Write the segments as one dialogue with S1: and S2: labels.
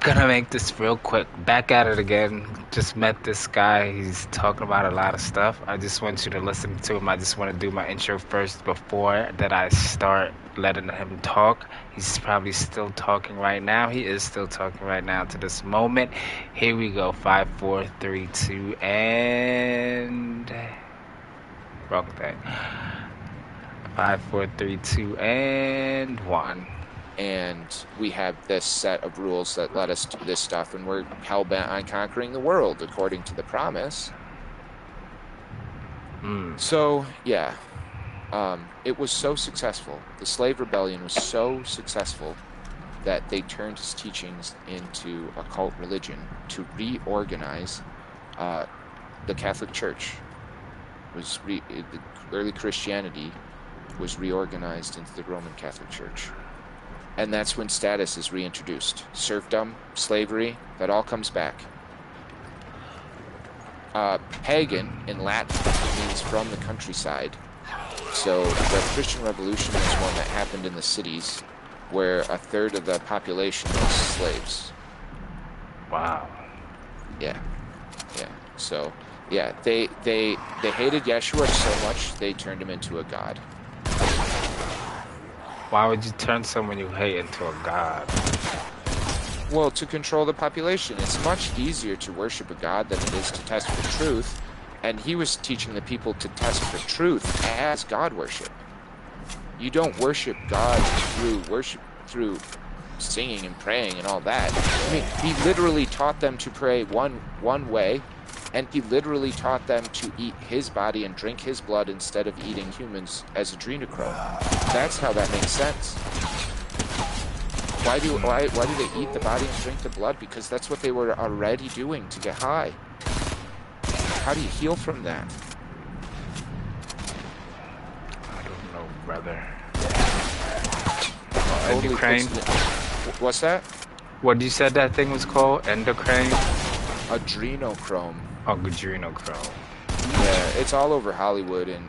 S1: Gonna make this real quick. Back at it again. Just met this guy. He's talking about a lot of stuff. I just want you to listen to him. I just want to do my intro first before that I start letting him talk. He's probably still talking right now. He is still talking right now to this moment. Here we go. Five, four, three, two, and wrong thing. Five, four, three, two, and one.
S2: And we have this set of rules that let us do this stuff, and we're hell-bent on conquering the world according to the promise. So, yeah, it was so successful. The slave rebellion was so successful that they turned his teachings into a cult religion to reorganize the Catholic Church. The early Christianity was reorganized into the Roman Catholic Church. And that's when status is reintroduced. Serfdom, slavery, that all comes back. Pagan in Latin means from the countryside. So the Christian Revolution is one that happened in the cities where a third of the population was slaves.
S1: Wow.
S2: Yeah. So, yeah, they hated Yeshua so much they turned him into a god.
S1: Why would you turn someone you hate into a god?
S2: Well, to control the population. It's much easier to worship a god than it is to test for truth. And he was teaching the people to test for truth as God worship. You don't worship God through singing and praying and all that. I mean, he literally taught them to pray one way, and he literally taught them to eat his body and drink his blood instead of eating humans as adrenochrome. That's how that makes sense. Why do they eat the body and drink the blood? Because that's what they were already doing to get high. How do you heal from that?
S1: I don't know, brother.
S2: Totally. What's that?
S1: What you said that thing was called? Endocrine?
S2: Adrenochrome.
S1: Oh, adrenochrome.
S2: Yeah, it's all over Hollywood in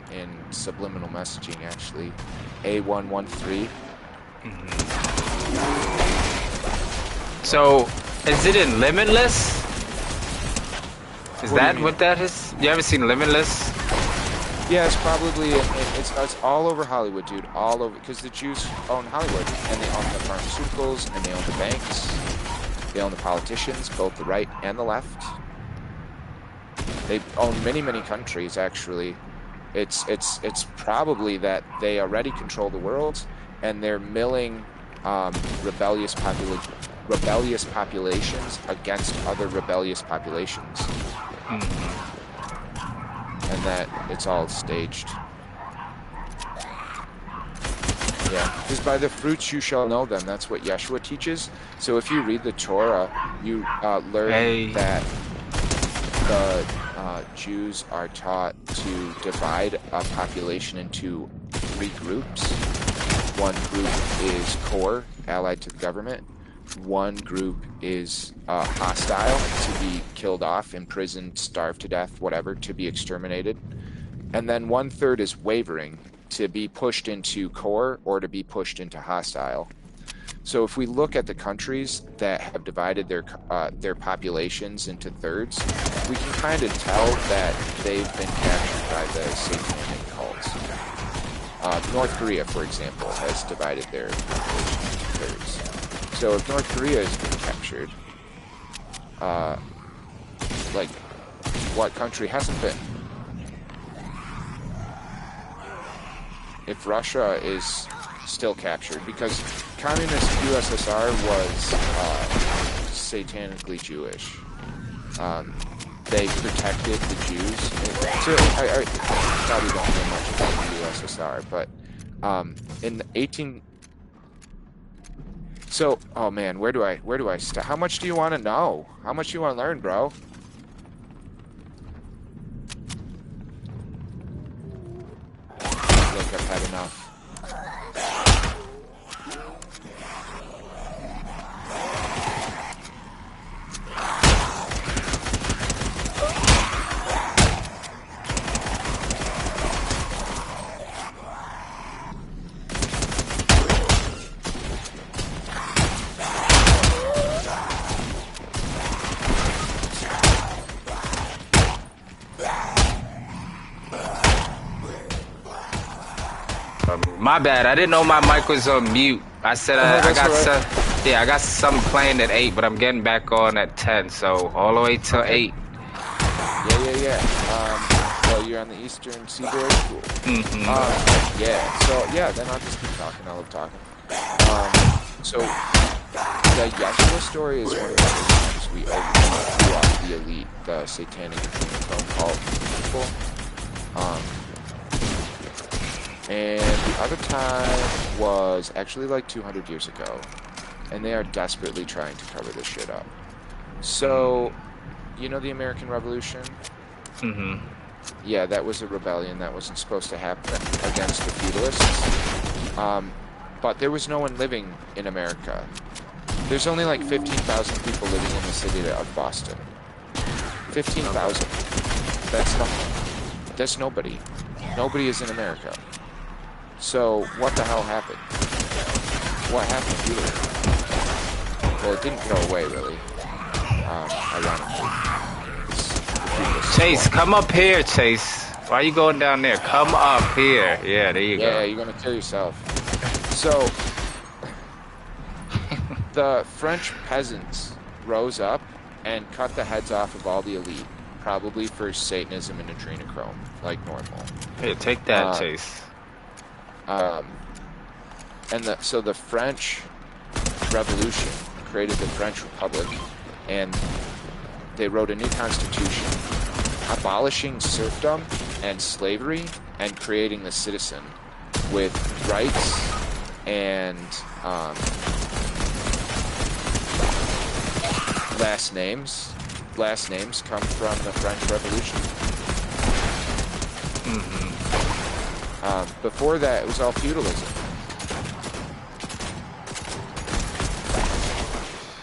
S2: subliminal messaging, actually. A113.
S1: So, is it in Limitless? Is
S2: What do
S1: that
S2: you mean?
S1: what that is? You ever seen Limitless?
S2: Yeah, it's probably it's all over Hollywood, dude. All over, because the Jews own Hollywood, and they own the pharmaceuticals, and they own the banks, they own the politicians, both the right and the left. They own many countries, actually. It's probably that they already control the world, and they're milling rebellious populations against other rebellious populations. And that it's all staged. Yeah, because by the fruits you shall know them. That's what Yeshua teaches. So if you read the Torah, you learn that the Jews are taught to divide a population into three groups. One group is core, allied to the government. One group is hostile, to be killed off, imprisoned, starved to death, whatever, to be exterminated. And then 1/3 is wavering, to be pushed into core or to be pushed into hostile. So if we look at the countries that have divided their populations into thirds, we can kind of tell that they've been captured by the satanic cults. North Korea, for example, has divided their population into thirds. So if North Korea has been captured, like, what country hasn't been? If Russia is still captured, because communist USSR was satanically Jewish. They protected the Jews. So I probably don't know much about the USSR, but in the 18. So, oh man, where do I start? How much do you want to know? How much do you want to learn, bro? Look, I've had enough.
S1: My bad. I didn't know my mic was on mute. I said I got some. Yeah, I got something playing at 8, but I'm getting back on at 10. So all the way till 8.
S2: Yeah. Well, you're on the Eastern Seaboard. Cool. Yeah. So yeah, then I'll just keep talking. I love talking. So the Yeshua story is one of the times we overthrew the elite, the satanic adrenochrome cult people. And the other time was actually like 200 years ago, and they are desperately trying to cover this shit up. So, you know the American Revolution? Yeah, that was a rebellion that wasn't supposed to happen against the feudalists. But there was no one living in America. There's only like 15,000 people living in the city of Boston. 15,000. That's nothing. That's nobody. Nobody is in America. So, what the hell happened? What happened here? Well, it didn't go away, really. Ironically.
S1: Chase, come up here, Chase. Why are you going down there? Come up here. Yeah, there you go.
S2: Yeah, you're gonna kill yourself. So, the French peasants rose up and cut the heads off of all the elite, probably for Satanism and adrenochrome, like normal.
S1: Here, take that, Chase.
S2: So the French Revolution created the French Republic, and they wrote a new constitution, abolishing serfdom and slavery, and creating the citizen with rights and last names. Last names come from the French Revolution. Before that, it was all feudalism.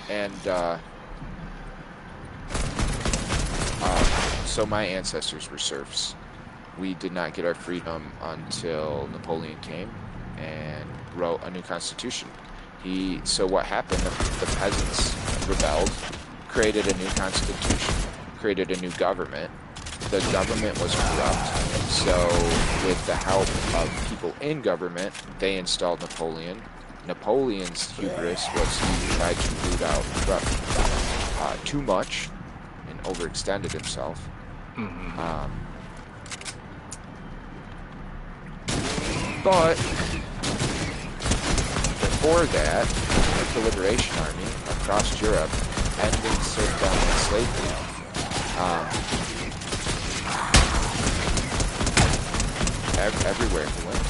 S2: And, so my ancestors were serfs. We did not get our freedom until Napoleon came and wrote a new constitution. So what happened, the peasants rebelled, created a new constitution, created a new government. The government was corrupt, so with the help of people in government, they installed Napoleon. Napoleon's hubris was he tried to root out too much and overextended himself. But before that, the Liberation Army across Europe, ending serfdom and slavery, everywhere he went.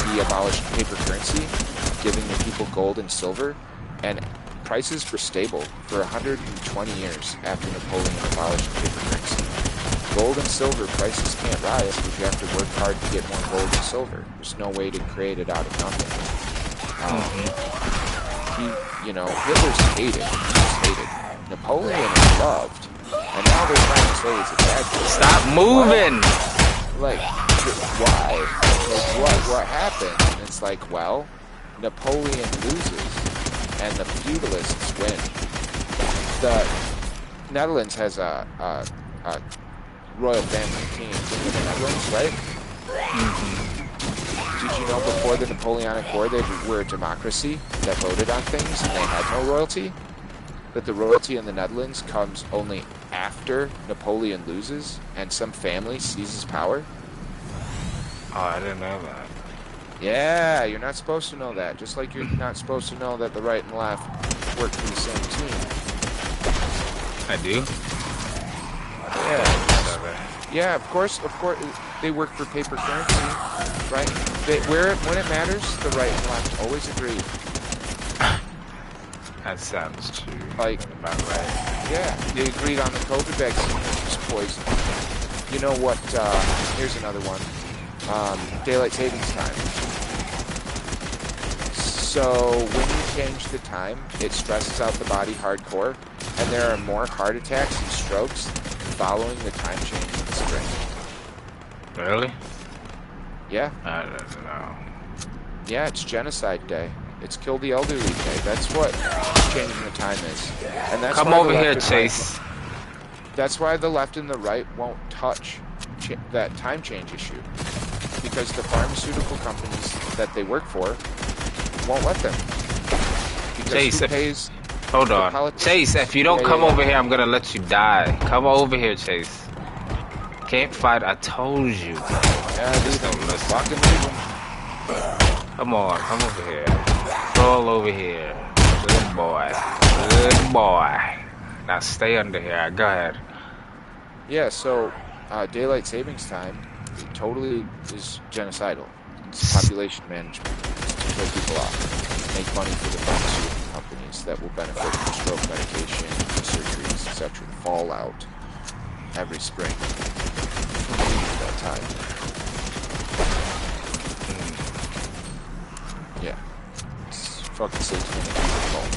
S2: He abolished paper currency, giving the people gold and silver, and prices were stable for 120 years after Napoleon abolished paper currency. Gold and silver prices can't rise because you have to work hard to get more gold and silver. There's no way to create it out of nothing. Hitler's hated. He's hated. Napoleon is loved. And now they're trying to say it's a bad thing.
S1: Stop moving!
S2: Like, why? Like, what happened? And it's like, well, Napoleon loses, and the feudalists win. The Netherlands has a royal family king in the Netherlands, right? Did you know before the Napoleonic War they were a democracy that voted on things and they had no royalty? That the royalty in the Netherlands comes only after Napoleon loses and some family seizes power?
S1: Oh, I didn't know that.
S2: Yeah, you're not supposed to know that. Just like you're not supposed to know that the right and left work for the same team.
S1: I do?
S2: Yeah. Yeah, of course, they work for paper currency, right? When it matters, the right and left always agree.
S1: That sounds true.
S2: Like,
S1: about right.
S2: Yeah, they agreed on the COVID vaccine, which was poison. You know what, here's another one. Daylight savings time. So, when you change the time, it stresses out the body hardcore, and there are more heart attacks and strokes following the time change in the spring.
S1: Really?
S2: Yeah.
S1: I don't know.
S2: Yeah, it's Genocide Day. It's Kill the Elderly Day. That's what changing the time is. And that's
S1: Come over here, Chase.
S2: That's why the left and the right won't touch that time change issue. because the pharmaceutical companies that they work for won't let them. Because
S1: Chase,
S2: who pays?
S1: Hold on. Chase, if you don't come over here, I'm gonna let you die. Come over here, Chase. Can't fight, I told you.
S2: Yeah,
S1: just don't listen.
S2: Fucking leave him.
S1: Come on, come over here. Roll over here. Good boy. Good boy. Now stay under here. Go ahead.
S2: Yeah, so daylight savings time totally is genocidal. It's population management. It's to kill people off. Make money for the pharmaceutical companies that will benefit from stroke medication, surgeries, etc. Fallout every spring. That time. Yeah. It's fucking satanic fault.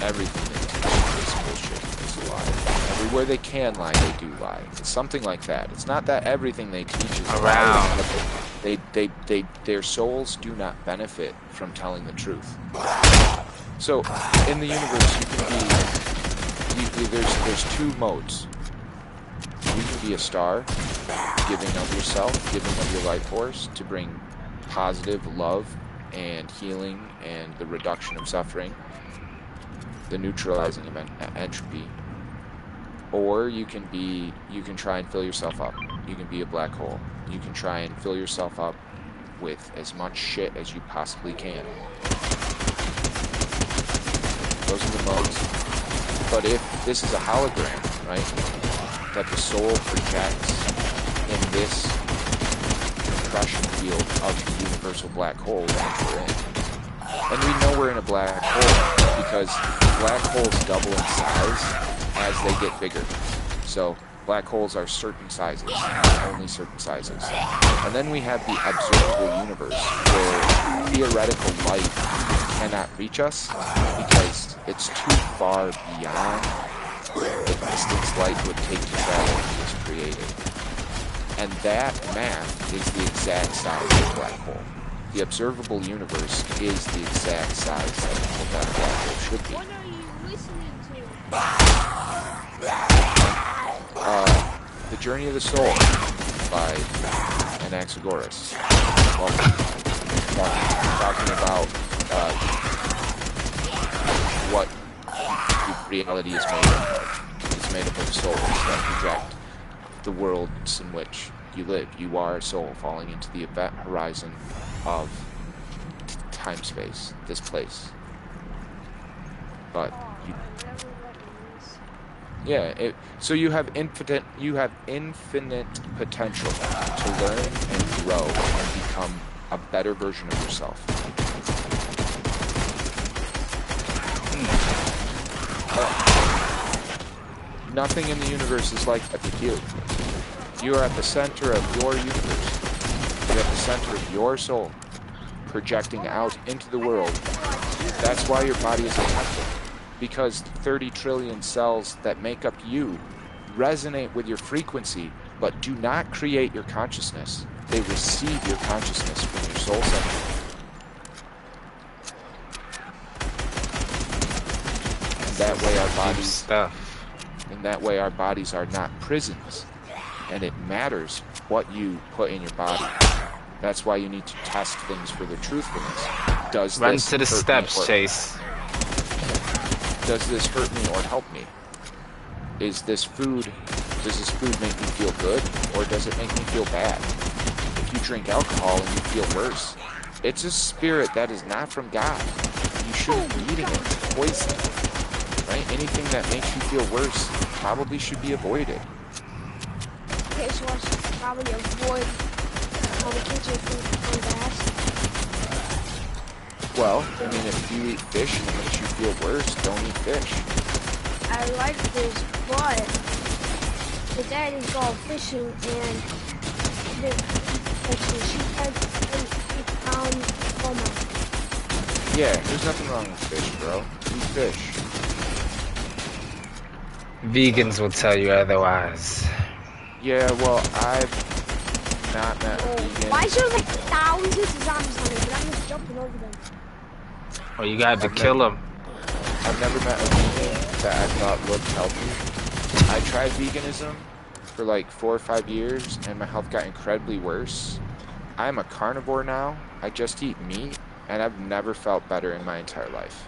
S2: Everything they teach is bullshit. It's a lie. Everywhere they can lie, they do lie. It's something like that. It's not that everything they teach is
S1: around.
S2: Their souls do not benefit from telling the truth. So, in the universe, you can be... there's two modes. You can be a star, giving of yourself, giving of your life force to bring positive love and healing and the reduction of suffering, the neutralizing of entropy. Or you can try and fill yourself up. You can be a black hole. You can try and fill yourself up with as much shit as you possibly can. Those are the modes. But if this is a hologram, right, that the soul projects in this compression field of the universal black hole that we're in. And we know we're in a black hole because black holes double in size as they get bigger. So black holes are certain sizes, only certain sizes. And then we have the observable universe where theoretical light cannot reach us because it's too far beyond the distance light would take to travel when it was created. And that math is the exact size of a black hole. The observable universe is the exact size that a black hole should be.
S3: What are you listening
S2: to? The Journey of the Soul by Anaxagores. Talking about what reality is made of. It's made up of souls that project the worlds in which you live. You are a soul falling into the event horizon of time-space, this place. But so you have infinite potential to learn and grow and become a better version of yourself. Nothing in the universe is like that with you. You are at the center of your universe. You're at the center of your soul, projecting out into the world. That's why your body is a temple. Because 30 trillion cells that make up you resonate with your frequency, but do not create your consciousness. They receive your consciousness from your soul center. And that way our bodies are not prisons. And it matters what you put in your body. That's why you need to test things for their truthfulness.
S1: Run to the steps, Chase.
S2: Does this hurt me or help me? Does this food make me feel good, or does it make me feel bad? If you drink alcohol and you feel worse, it's a spirit that is not from God. You shouldn't be eating it. It's poison. Right? Anything that makes you feel worse probably should be avoided.
S3: Okay, so I should probably avoid all the kitchen food from that.
S2: Well, I mean, if you eat fish and it makes you feel worse, don't eat fish.
S3: I like fish, but the daddy's gone fishing and she had found Homer.
S2: Yeah, there's nothing wrong with fish, bro. Eat fish.
S1: Vegans will tell you otherwise.
S2: Yeah, well, I've not met a vegan.
S3: Why is there like thousands of zombies on me, but I'm just jumping over them?
S1: Oh, you got to kill them.
S2: I've never met a vegan that I thought looked healthy. I tried veganism for like 4 or 5 years, and my health got incredibly worse. I'm a carnivore now. I just eat meat, and I've never felt better in my entire life.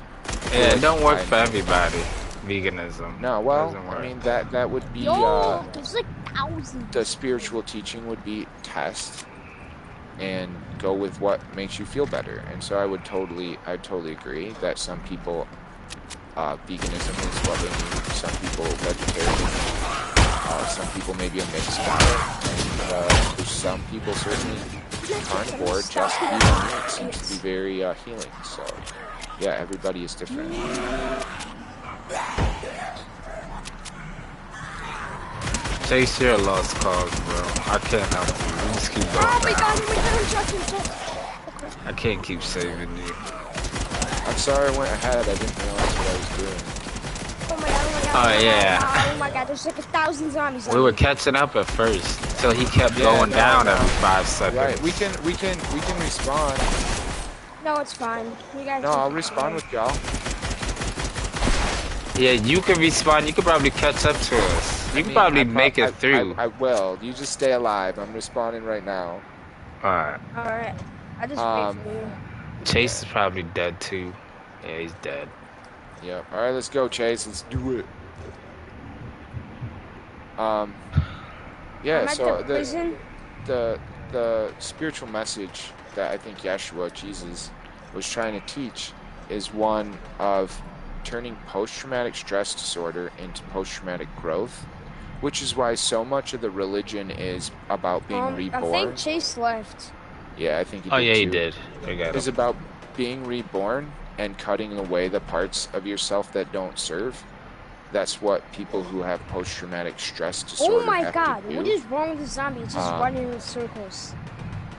S1: Yeah, it don't work for everybody. Veganism.
S2: No, well,
S1: Doesn't
S2: I
S1: work.
S2: mean that would be
S3: There's like thousands.
S2: the spiritual teaching would be test and go with what makes you feel better. And so I'd totally agree that some people veganism is what they need. Some people vegetarian. Some people maybe a mixed diet. And there's some people certainly carnivore, just eating meat seems to be very healing. So yeah, everybody is different.
S1: Chase your lost cause, bro. I can't help you. We just keep going.
S3: Oh my god,
S1: I can't keep saving you.
S2: I'm sorry I went ahead. I didn't realize what I was doing.
S3: Oh my god, oh my god.
S1: Oh, yeah.
S3: Oh my god, there's like 1,000 zombies.
S1: We were catching up at first, so he kept going down every 5 seconds.
S2: Right, we can respawn.
S3: No, it's fine. You guys.
S2: No, I'll respawn with y'all.
S1: Yeah, you can respawn. You could probably catch up to us. You can probably make it through.
S2: I will. You just stay alive. I'm respawning right now.
S1: Alright.
S3: Alright. I just wait for you.
S1: Chase is probably dead too. Yeah, he's dead.
S2: Yep. Alright, let's go, Chase. Let's do it. Yeah,
S3: I'm at
S2: so
S3: the prison.
S2: the spiritual message that I think Yeshua, Jesus, was trying to teach is one of turning post-traumatic stress disorder into post-traumatic growth, which is why so much of the religion is about being reborn.
S3: I think Chase left.
S2: Yeah, I think he did.
S1: Oh yeah,
S2: too.
S1: he did. I got him.
S2: It's about being reborn and cutting away the parts of yourself that don't serve. That's what people who have post-traumatic stress disorder
S3: Oh my
S2: have
S3: god,
S2: to do.
S3: what is wrong with the zombie? It's just running in circles.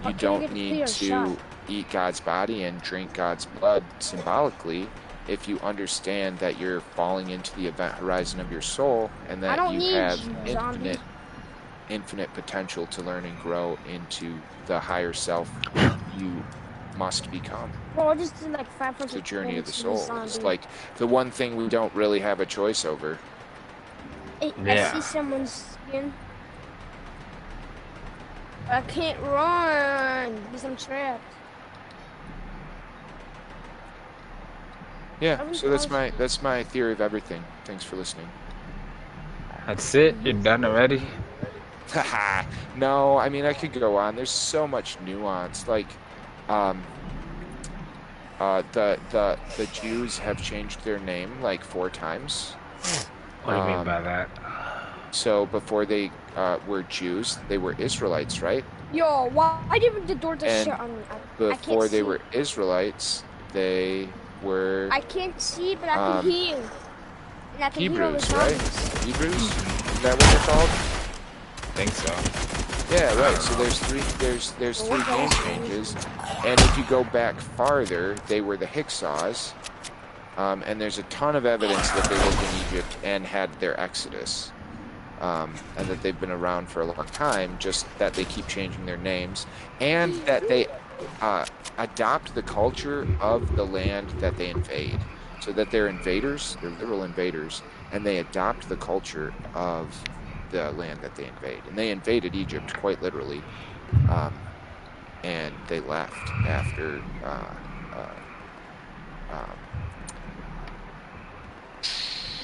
S2: You don't need to eat God's body and drink God's blood symbolically if you understand that you're falling into the event horizon of your soul and that you have infinite potential to learn and grow into the higher self you must become.
S3: Bro, I just did like 500.
S2: It's the journey of the soul. It's like the one thing we don't really have a choice over.
S3: I see someone's skin. I can't run because I'm trapped.
S2: Yeah, so that's my theory of everything. Thanks for listening.
S1: That's it? You're done already?
S2: Haha. No, I mean I could go on. There's so much nuance. Like, the Jews have changed their name like 4 times.
S1: What do you mean by that?
S2: So before they were Jews, they were Israelites, right?
S3: Yo, why did the door just shut on me?
S2: Before they were Israelites, they were.
S3: I can't see, but I can hear. And I can
S2: Hebrews,
S3: hear
S2: right? Hebrews? Is that what they're called?
S1: I think so.
S2: Yeah, right. So there's three name changes, and if you go back farther, they were the Hyksos, and there's a ton of evidence that they lived in Egypt and had their exodus, and that they've been around for a long time. Just that they keep changing their names, and that they adopt the culture of the land that they invade. So that they're invaders, they're literal invaders, and they adopt the culture of the land that they invade. And they invaded Egypt quite literally, and they left after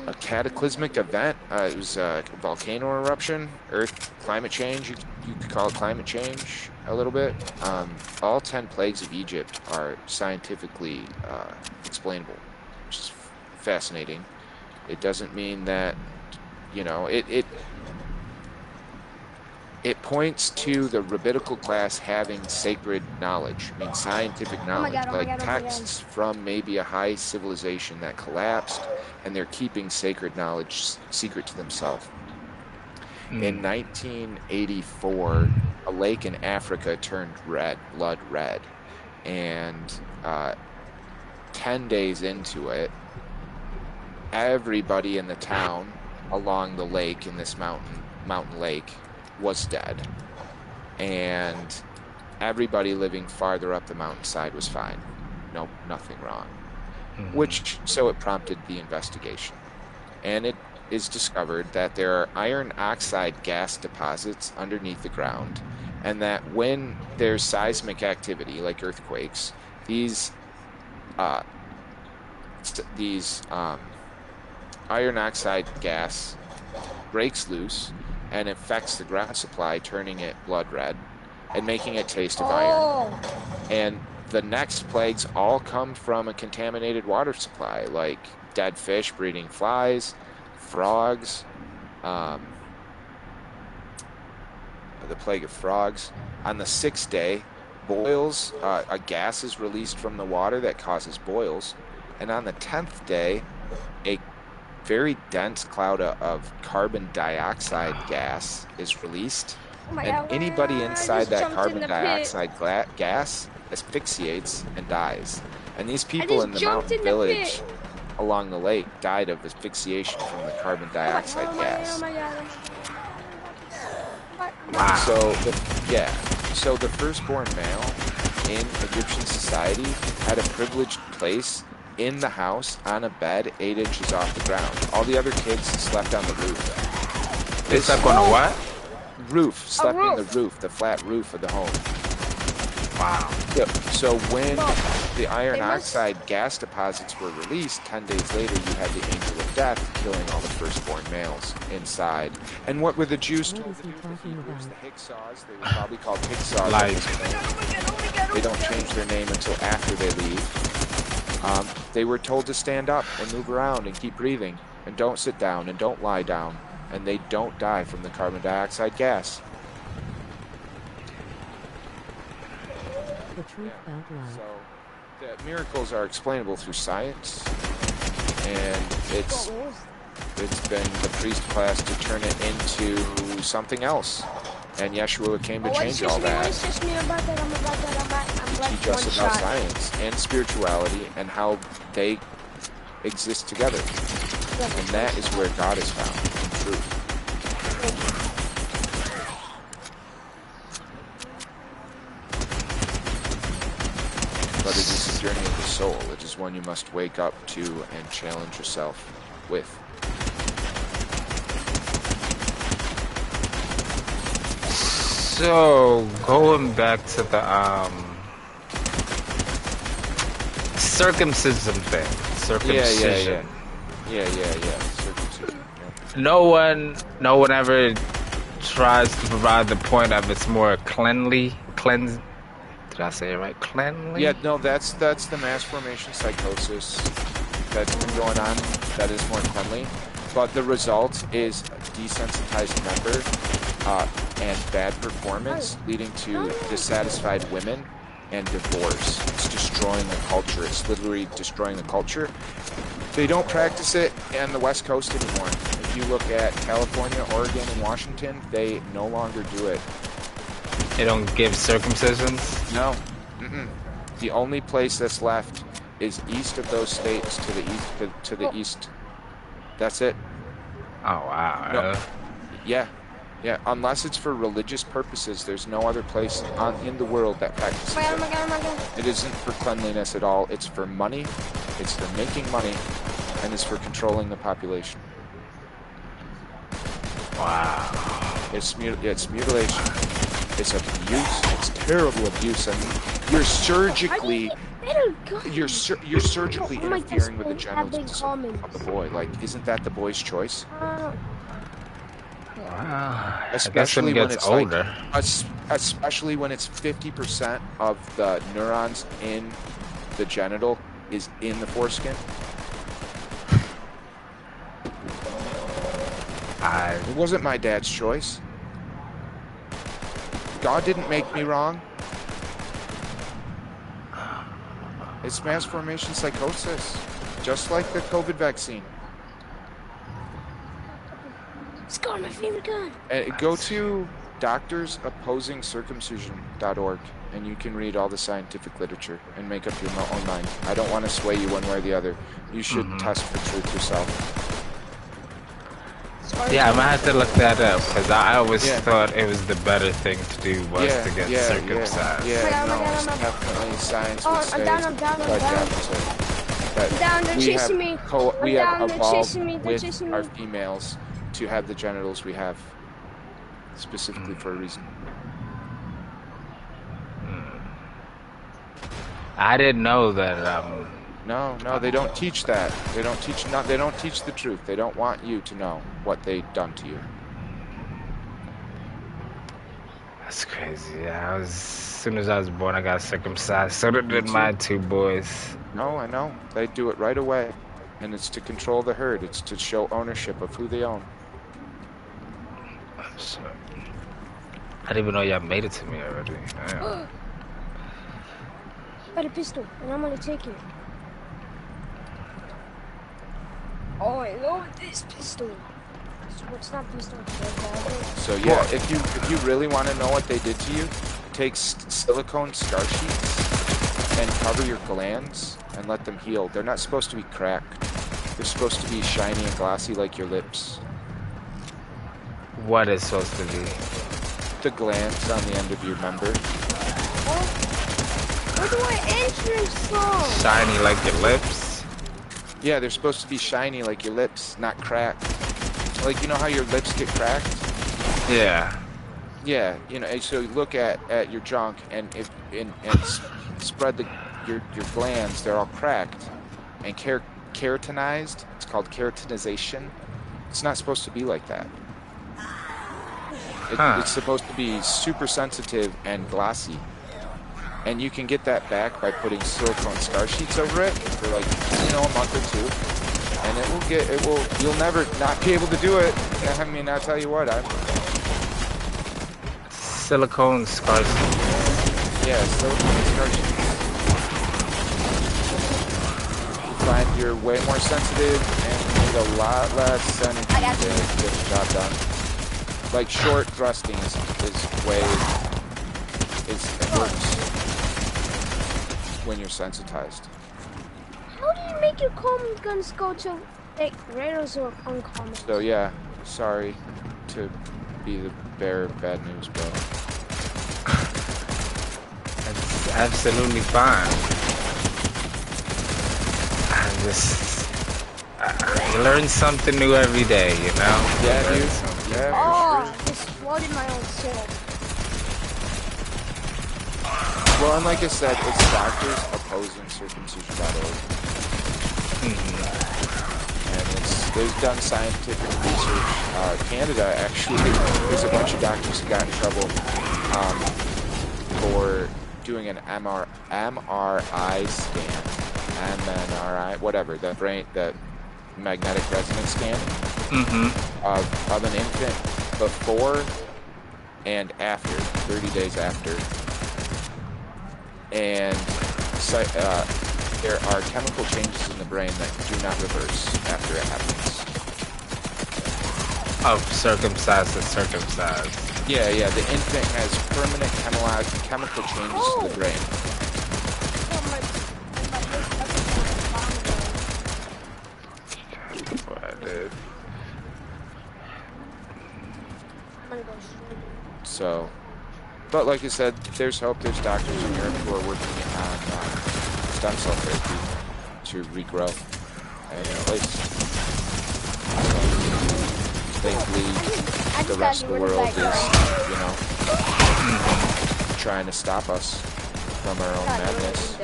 S2: a cataclysmic event. It was a volcano eruption, climate change. You could call it climate change a little bit. All 10 plagues of Egypt are scientifically explainable, which is fascinating. It doesn't mean that, you know, it points to the rabbinical class having sacred knowledge, I mean scientific knowledge, texts from maybe a high civilization that collapsed, and they're keeping sacred knowledge secret to themselves. In 1984, a lake in Africa turned blood red, and 10 days into it, everybody in the town along the lake, in this mountain lake, was dead, and everybody living farther up the mountainside was fine. Nothing wrong. So it prompted the investigation, and is discovered that there are iron oxide gas deposits underneath the ground, and that when there's seismic activity, like earthquakes, these iron oxide gas breaks loose and affects the ground supply, turning it blood red and making it taste of iron. And the next plagues all come from a contaminated water supply, like dead fish breeding flies, frogs, the plague of frogs. On the 6th day, boils, a gas is released from the water that causes boils. And on the 10th day, a very dense cloud of carbon dioxide gas is released, and anybody inside that carbon dioxide gas asphyxiates and dies. And these people in the mountain village along the lake died of asphyxiation from the carbon dioxide gas.
S1: Wow.
S2: So the firstborn male in Egyptian society had a privileged place in the house on a bed 8 inches off the ground. All the other kids slept on the roof.
S1: They slept on a what?
S2: Roof. Slept in the roof, the flat roof of the home.
S1: Wow.
S2: Yep. So when the iron oxide gas deposits were released, 10 days later you had the angel of death killing all the firstborn males inside. And what were the Jews told to do? The Hebrews, the Hyksos, they were probably called Hyksos. They don't change their name until after they leave. They were told to stand up and move around and keep breathing, and don't sit down and don't lie down, and they don't die from the carbon dioxide gas.
S4: The truth out loud.
S2: So the miracles are explainable through science, and it's been the priest class to turn it into something else. And Yeshua came to change all that. Teach us about science and spirituality and how they exist together. And that is where God is found in truth. But it is a journey of the soul. It is one you must wake up to and challenge yourself with.
S1: So, going back to the circumcision thing. Circumcision.
S2: Yeah. Circumcision. Yeah.
S1: No one ever tries to provide the point of it's more cleanly. Did I say it right? Cleanly?
S2: Yeah, no, that's the mass formation psychosis that's been going on. That is more cleanly. But the result is a desensitized member and bad performance, leading to dissatisfied women and divorce. It's destroying the culture. It's literally destroying the culture. They don't practice it on the West Coast anymore. If you look at California, Oregon, and Washington, they no longer do it.
S1: They don't give circumcisions?
S2: No. The only place that's left is east of those states to the east. That's it.
S1: Oh, wow.
S2: No. Yeah. Unless it's for religious purposes, there's no other place in the world that practices it. It isn't for cleanliness at all. It's for money. It's for making money, and it's for controlling the population.
S1: Wow.
S2: It's mutilation. It's abuse. It's terrible abuse. I mean, you're surgically interfering with the genitals of the boy. Like, isn't that the boy's choice?
S1: Wow.
S2: Especially when it's
S1: older.
S2: Especially when it's 50% of the neurons in the genital is in the foreskin. It wasn't my dad's choice. God didn't make me wrong. It's mass formation psychosis, just like the COVID vaccine.
S3: It's got my favorite gun.
S2: Go to doctorsopposingcircumcision.org and you can read all the scientific literature and make up your own mind. I don't want to sway you one way or the other. You should test for truth yourself.
S1: Yeah, I might have to look that up because I always thought it was the better thing to do was to get circumcised.
S2: No, it's definitely science would say it's But
S3: down, they're chasing me.
S2: we have
S3: Down, they're
S2: evolved
S3: chasing me. They're
S2: with
S3: chasing
S2: our
S3: me.
S2: females to have the genitals we have, specifically for a reason.
S1: I didn't know that.
S2: No, they don't teach that. They don't teach the truth. They don't want you to know what they've done to you.
S1: That's crazy. Yeah, as soon as I was born, I got circumcised. So did my 2 boys.
S2: No, I know. They do it right away. And it's to control the herd. It's to show ownership of who they own.
S1: I'm sorry. I didn't even know y'all made it to me already.
S3: I got a pistol, and I'm gonna take it. Oh, I love this pistol. What's not pistol?
S2: So yeah, if you really want to know what they did to you, take silicone scar sheets and cover your glands and let them heal. They're not supposed to be cracked. They're supposed to be shiny and glossy like your lips.
S1: What is supposed to be?
S2: The glands on the end of your member.
S3: Where do I enter from?
S1: Shiny like your lips?
S2: Yeah, they're supposed to be shiny like your lips, not cracked. Like, you know how your lips get cracked?
S1: Yeah.
S2: Yeah, you know, so look at your junk and spread your glands, they're all cracked and keratinized. It's called keratinization. It's not supposed to be like that. It's supposed to be super sensitive and glossy. And you can get that back by putting silicone scar sheets over it for like, a month or 2. And you'll never not be able to do it. I mean, I'll tell you what,
S1: silicone scar sheets.
S2: Yeah, silicone scar sheets. You find you're way more sensitive and you need a lot less energy to get the job done. Like short thrusting is works when you're sensitized.
S3: How do you make your common guns go to like rares or uncommon?
S2: So yeah, sorry to be the bearer of bad news, bro.
S1: It's absolutely fine. I learn something new every day, you know?
S2: Yeah, dude. Yeah,
S3: oh, I just flooded my own soul.
S2: Well, and like I said, it's doctors opposing circumcision.org. And they've done scientific research. Canada, actually, there's a bunch of doctors who got in trouble for doing an MRI scan. MNRI, whatever, the magnetic resonance scan of an infant before and after, 30 days after. And there are chemical changes in the brain that do not reverse after it happens.
S1: Of circumcised to circumcised.
S2: Yeah, the infant has permanent chemical changes to the brain.
S1: What I did.
S2: So, but like I said, there's hope. There's doctors in Europe who are working on stem cell therapy to regrow and replace. So, thankfully, the rest of the world is, trying to stop us from our own madness.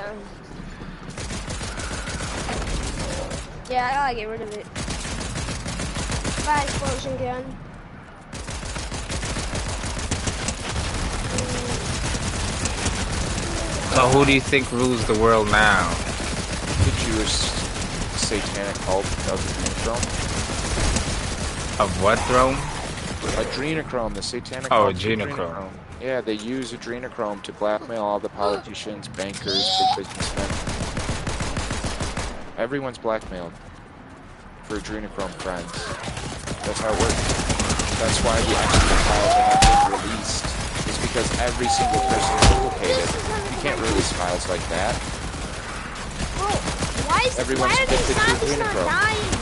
S3: Yeah, I gotta get rid of it. Bye, explosion gun.
S1: So who do you think rules the world now?
S2: The Jewish satanic cult of adrenochrome.
S1: Of what throne?
S2: Adrenochrome, the satanic
S1: cult.
S2: Oh,
S1: adrenochrome.
S2: Yeah, they use adrenochrome to blackmail all the politicians, bankers, big businessmen. Everyone's blackmailed for adrenochrome friends. That's how it works. That's why the extra files have been released. It's because every single person is implicated. You can't release files like that.
S3: Oh, why are these zombies not dying?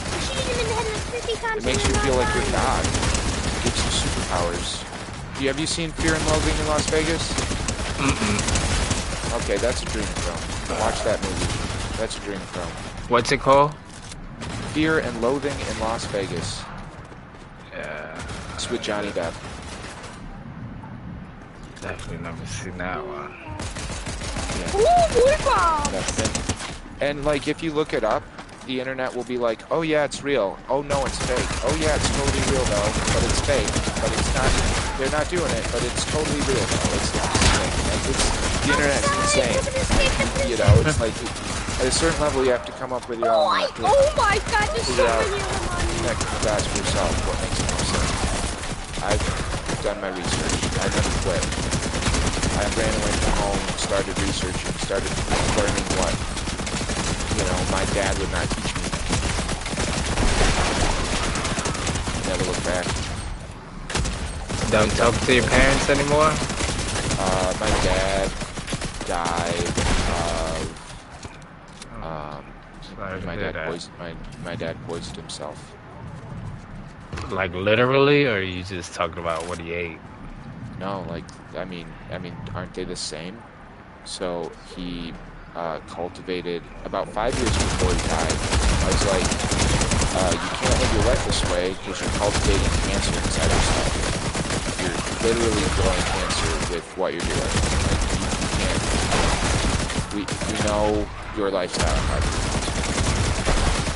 S3: I'm shooting them in the head like 50 times.
S2: It makes you feel like you're God. It gives you superpowers. Have you seen Fear and Loathing in Las Vegas?
S1: Mm-mm.
S2: Okay, that's adrenochrome. Watch that movie. That's adrenochrome.
S1: What's it called?
S2: Fear and Loathing in Las Vegas.
S1: Yeah.
S2: It's with Johnny Depp.
S1: Definitely never seen that one.
S2: Yeah. And like, if you look it up, the internet will be like, oh yeah, it's real. Oh no, it's fake. Oh yeah, it's totally real though, but it's fake. But it's not. They're not doing it, but it's totally real though. It's not fake. Like, the internet's insane. You know, it's like at a certain level, you have to come up with your own.
S3: Oh my God! There's so many of them on
S2: connect the dots for yourself. What makes the most sense? I've done my research. I never quit. I ran away from home, started researching, started learning what, you know, my dad would not teach me. Never look back.
S1: Don't talk to your parents anymore?
S2: My dad died of, my dad poisoned himself.
S1: Like literally, or are you just talking about what he ate?
S2: No, like, I mean, aren't they the same? So he cultivated, about 5 years before he died, I was like, you can't live your life this way because you're cultivating cancer inside yourself. You're literally growing cancer with what you're doing. Like, you can't, we know your lifestyle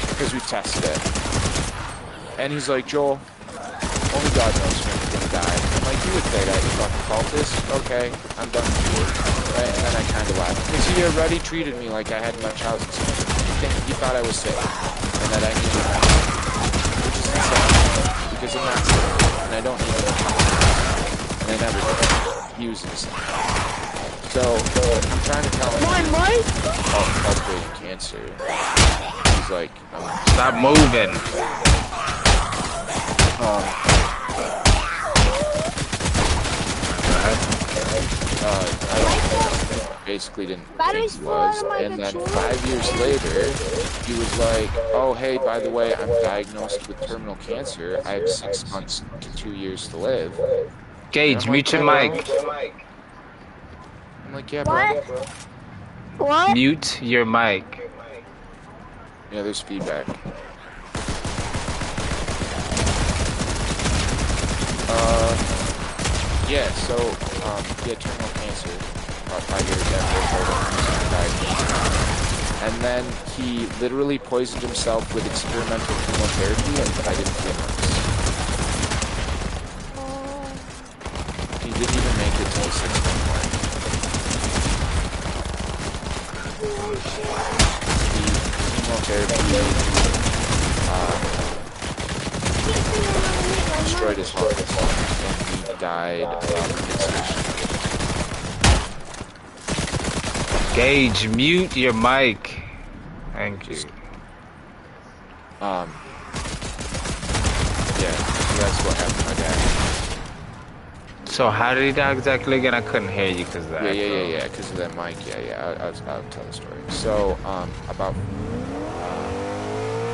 S2: because we've tested it. And he's like, Joel, only God knows when you're gonna die. I'm like, you would say that, you fucking cultist. Okay, I'm done with you. Right? And then I kind of laughed. Because he already treated me like I had much house and stuff. He thought I was sick. And that I needed medicine. Which is insane. Because I'm not sick. And I don't need medicine. And I never did. He was insane. So, I'm trying to tell him. Cultivating cancer. He's like,
S1: stop moving.
S2: I basically didn't think he was. And then 5 years later, he was like, oh, hey, by the way, I'm diagnosed with terminal cancer. I have 6 months to 2 years to live.
S1: Gage, mute your mic.
S2: I'm like, yeah, bro.
S3: What?
S1: Mute your mic.
S2: Yeah, there's feedback. Yeah, so, he had terminal cancer about 5 years after he died. And then he literally poisoned himself with experimental chemotherapy and died in 3 months. He didn't even make it to the 6th mark. The chemotherapy destroyed his heart. Died
S1: Gage, mute your mic. Thank you.
S2: Yeah, so that's what happened to my dad.
S1: So how did he die exactly again? I couldn't hear you because of that.
S2: Yeah, because of that mic. I'll tell the story. So, about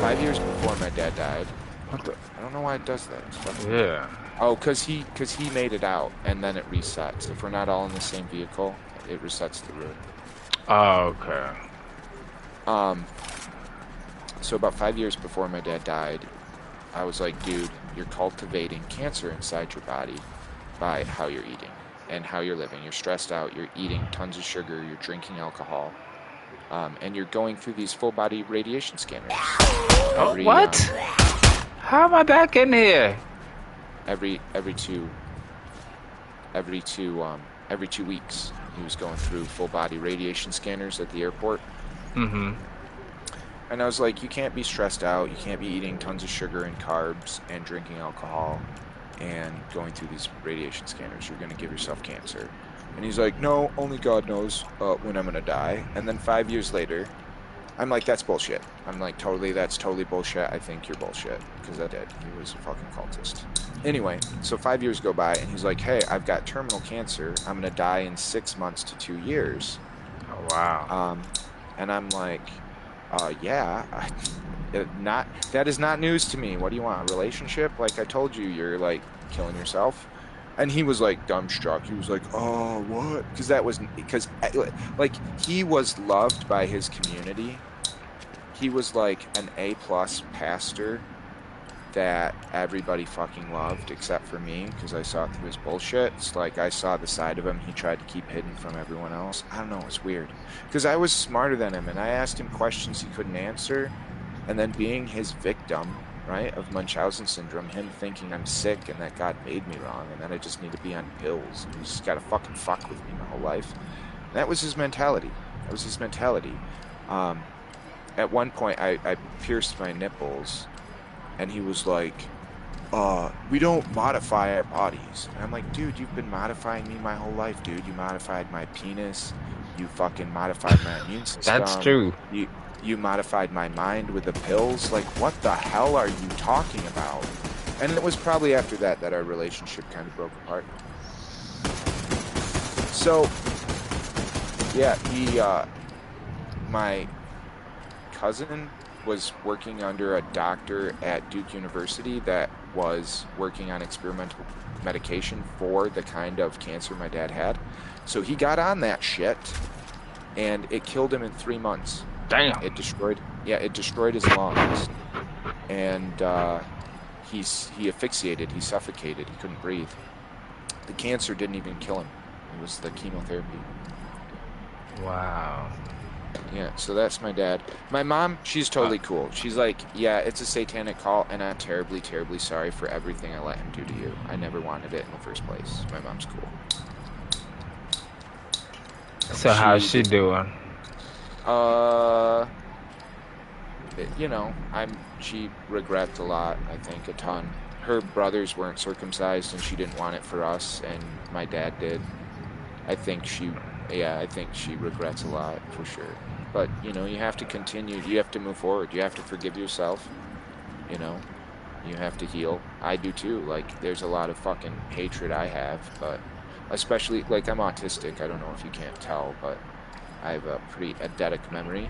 S2: 5 years before my dad died, I don't know why it does that.
S1: Yeah.
S2: Oh, because he made it out, and then it resets. If we're not all in the same vehicle, it resets the room.
S1: Oh, okay.
S2: So about 5 years before my dad died, I was like, dude, you're cultivating cancer inside your body by how you're eating and how you're living. You're stressed out, you're eating tons of sugar, you're drinking alcohol, and you're going through these full-body radiation scanners.
S1: What? How am I back in here?
S2: Every 2 weeks, he was going through full-body radiation scanners at the airport.
S1: Mm-hmm.
S2: And I was like, you can't be stressed out. You can't be eating tons of sugar and carbs and drinking alcohol and going through these radiation scanners. You're going to give yourself cancer. And he's like, no, only God knows when I'm going to die. And then 5 years later, I'm like, that's bullshit. I'm like, that's totally bullshit. I think you're bullshit. Because I did. He was a fucking cultist. Anyway, so 5 years go by, and he's like, hey, I've got terminal cancer. I'm going to die in 6 months to 2 years.
S1: Oh, wow.
S2: And I'm like, yeah, that is not news to me. What do you want, a relationship? Like I told you, you're like killing yourself. And he was like dumbstruck. He was like, oh, what? Because like he was loved by his community he was like an A+ pastor that everybody fucking loved except for me because I saw through his bullshit. It's like I saw the side of him he tried to keep hidden from everyone else. I don't know, it's weird. Because I was smarter than him and I asked him questions he couldn't answer, and then being his victim, right, of Munchausen syndrome, him thinking I'm sick and that God made me wrong and that I just need to be on pills and he's just gotta fucking fuck with me my whole life. And that was his mentality. That was his mentality. At one point I pierced my nipples and he was like, we don't modify our bodies. And I'm like, dude, you've been modifying me my whole life, dude. You modified my penis. You fucking modified my immune system.
S1: That's true.
S2: You modified my mind with the pills. Like, what the hell are you talking about? And it was probably after that our relationship kind of broke apart. So, yeah, my cousin was working under a doctor at Duke University that was working on experimental medication for the kind of cancer my dad had. So he got on that shit, and it killed him in 3 months.
S1: Damn.
S2: It destroyed his lungs, and he asphyxiated, he suffocated, he couldn't breathe. The cancer didn't even kill him. It was the chemotherapy.
S1: Wow.
S2: Yeah, so that's my dad. My mom, she's totally cool. She's like, yeah, it's a satanic cult, and I'm terribly, terribly sorry for everything I let him do to you. I never wanted it in the first place. My mom's cool.
S1: So how's she doing?
S2: You know, she regrets a lot, I think, a ton. Her brothers weren't circumcised, and she didn't want it for us, and my dad did. I think she regrets a lot, for sure. But, you know, you have to continue. You have to move forward. You have to forgive yourself. You know, you have to heal. I do, too. Like, there's a lot of fucking hatred I have, but especially, like, I'm autistic. I don't know if you can't tell, but I have a pretty eidetic memory,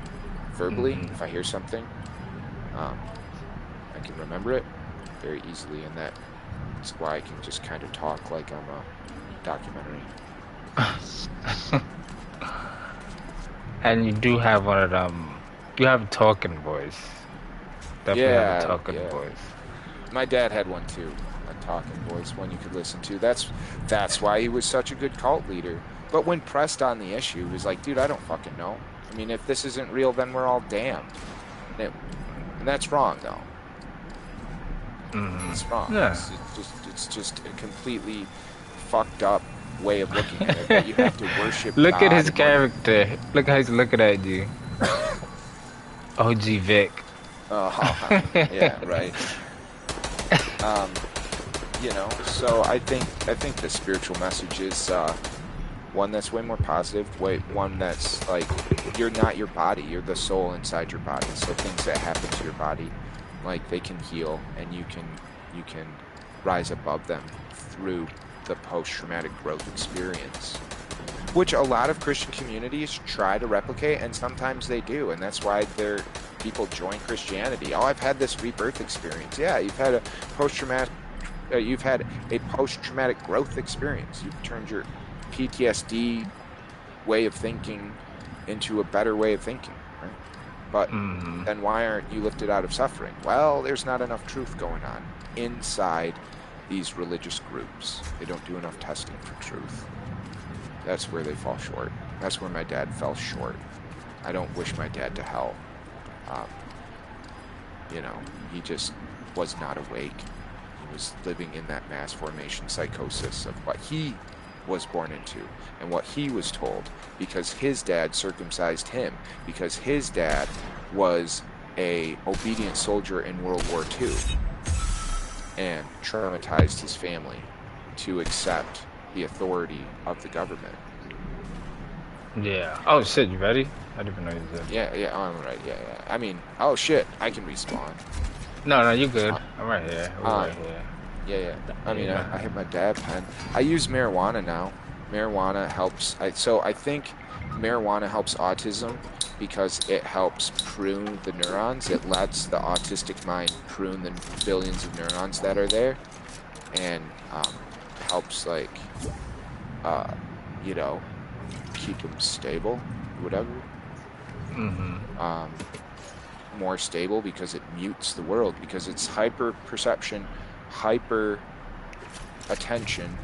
S2: verbally. If I hear something, I can remember it very easily, and that's why I can just kind of talk like I'm a documentary.
S1: And you do have one of them. You have a talking voice. Definitely have a talking voice.
S2: My dad had one too, a talking voice, one you could listen to. That's why he was such a good cult leader. But when pressed on the issue, he was like, dude, I don't fucking know. I mean, if this isn't real, then we're all damned. And that's wrong, though. It's wrong.
S1: Yeah.
S2: It's just a completely fucked up way of looking at it. That you have to worship
S1: Look
S2: God
S1: at his character. Look how he's looking at you. OG Vic.
S2: Yeah, right. You know, so I think the spiritual message is one that's way more positive, one that's like, you're not your body, you're the soul inside your body. So things that happen to your body, like, they can heal, and you can rise above them through the post-traumatic growth experience, which a lot of Christian communities try to replicate, and sometimes they do, and that's why people join Christianity. Oh, I've had this rebirth experience. Yeah, you've had a post-traumatic growth experience. You've turned your PTSD way of thinking into a better way of thinking, right? But then why aren't you lifted out of suffering? Well, there's not enough truth going on inside these religious groups. They don't do enough testing for truth. That's where they fall short. That's where my dad fell short. I don't wish my dad to hell. You know, he just was not awake. He was living in that mass formation psychosis of what he was born into and what he was told, because his dad circumcised him, because his dad was a obedient soldier in World War II and traumatized his family to accept the authority of the government.
S1: Yeah. Oh shit, you ready? I didn't even know you did.
S2: Yeah, I'm right. Yeah. I mean, oh shit, I can respawn.
S1: No, you good. I'm right here. Right here.
S2: Yeah. I mean, I hit my dad pen. I use marijuana now. Marijuana helps. I think marijuana helps autism because it helps prune the neurons. It lets the autistic mind prune the billions of neurons that are there, and helps, like, you know, keep them stable, whatever. more stable because it mutes the world, because it's hyper perception, hyper attention.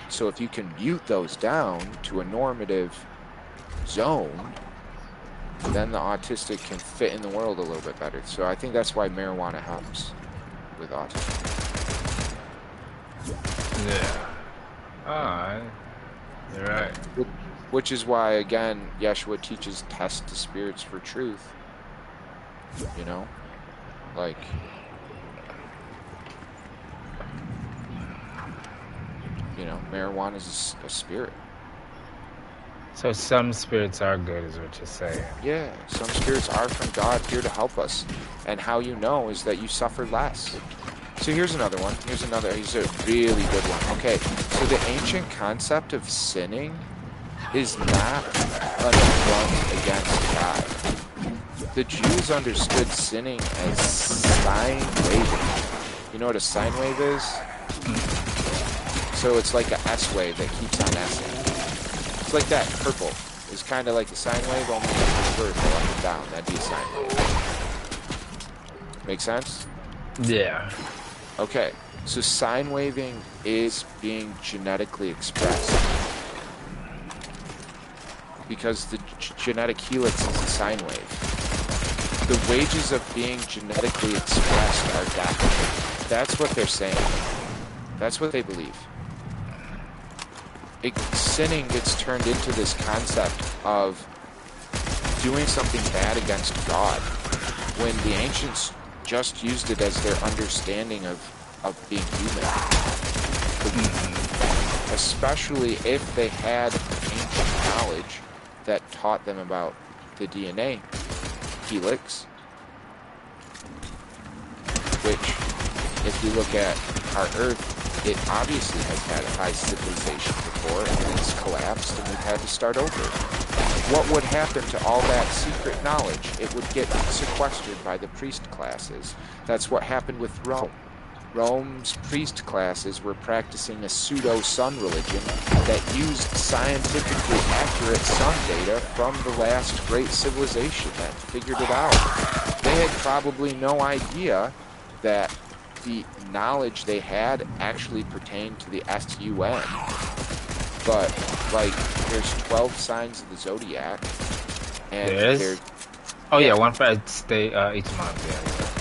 S2: So if you can mute those down to a normative zone, then the autistic can fit in the world a little bit better. So I think that's why marijuana helps with autism.
S1: Yeah. Alright. You're right.
S2: Which is why, again, Yeshua teaches test the spirits for truth. You know? Like, you know, marijuana is a spirit.
S1: So some spirits are good, is what you're saying.
S2: Yeah, some spirits are from God, here to help us. And how you know is that you suffer less. So here's another one. Here's a really good one. Okay, so the ancient concept of sinning is not an affront against God. The Jews understood sinning as sign waving. You know what a sine wave is? So it's like a S wave that keeps on S-ing. It's like that. Purple is kind of like a sine wave, only it's vertical, up and down. That'd be a sine wave. Make sense?
S1: Yeah.
S2: Okay, so sine waving is being genetically expressed. Because the genetic helix is a sine wave. The wages of being genetically expressed are death. That's what they're saying. That's what they believe. Sinning gets turned into this concept of doing something bad against God, when the ancients just used it as their understanding of being human. Especially if they had ancient knowledge that taught them about the DNA helix, which, if you look at our Earth, it obviously has had a high civilization before, and it's collapsed, and we've had to start over. What would happen to all that secret knowledge? It would get sequestered by the priest classes. That's what happened with Rome. Rome's priest classes were practicing a pseudo-sun religion that used scientifically accurate sun data from the last great civilization that figured it out. They had probably no idea that the knowledge they had actually pertained to the SUN. But, like, there's 12 signs of the zodiac. And
S1: there's? Oh, yeah, one for each month,
S2: yeah.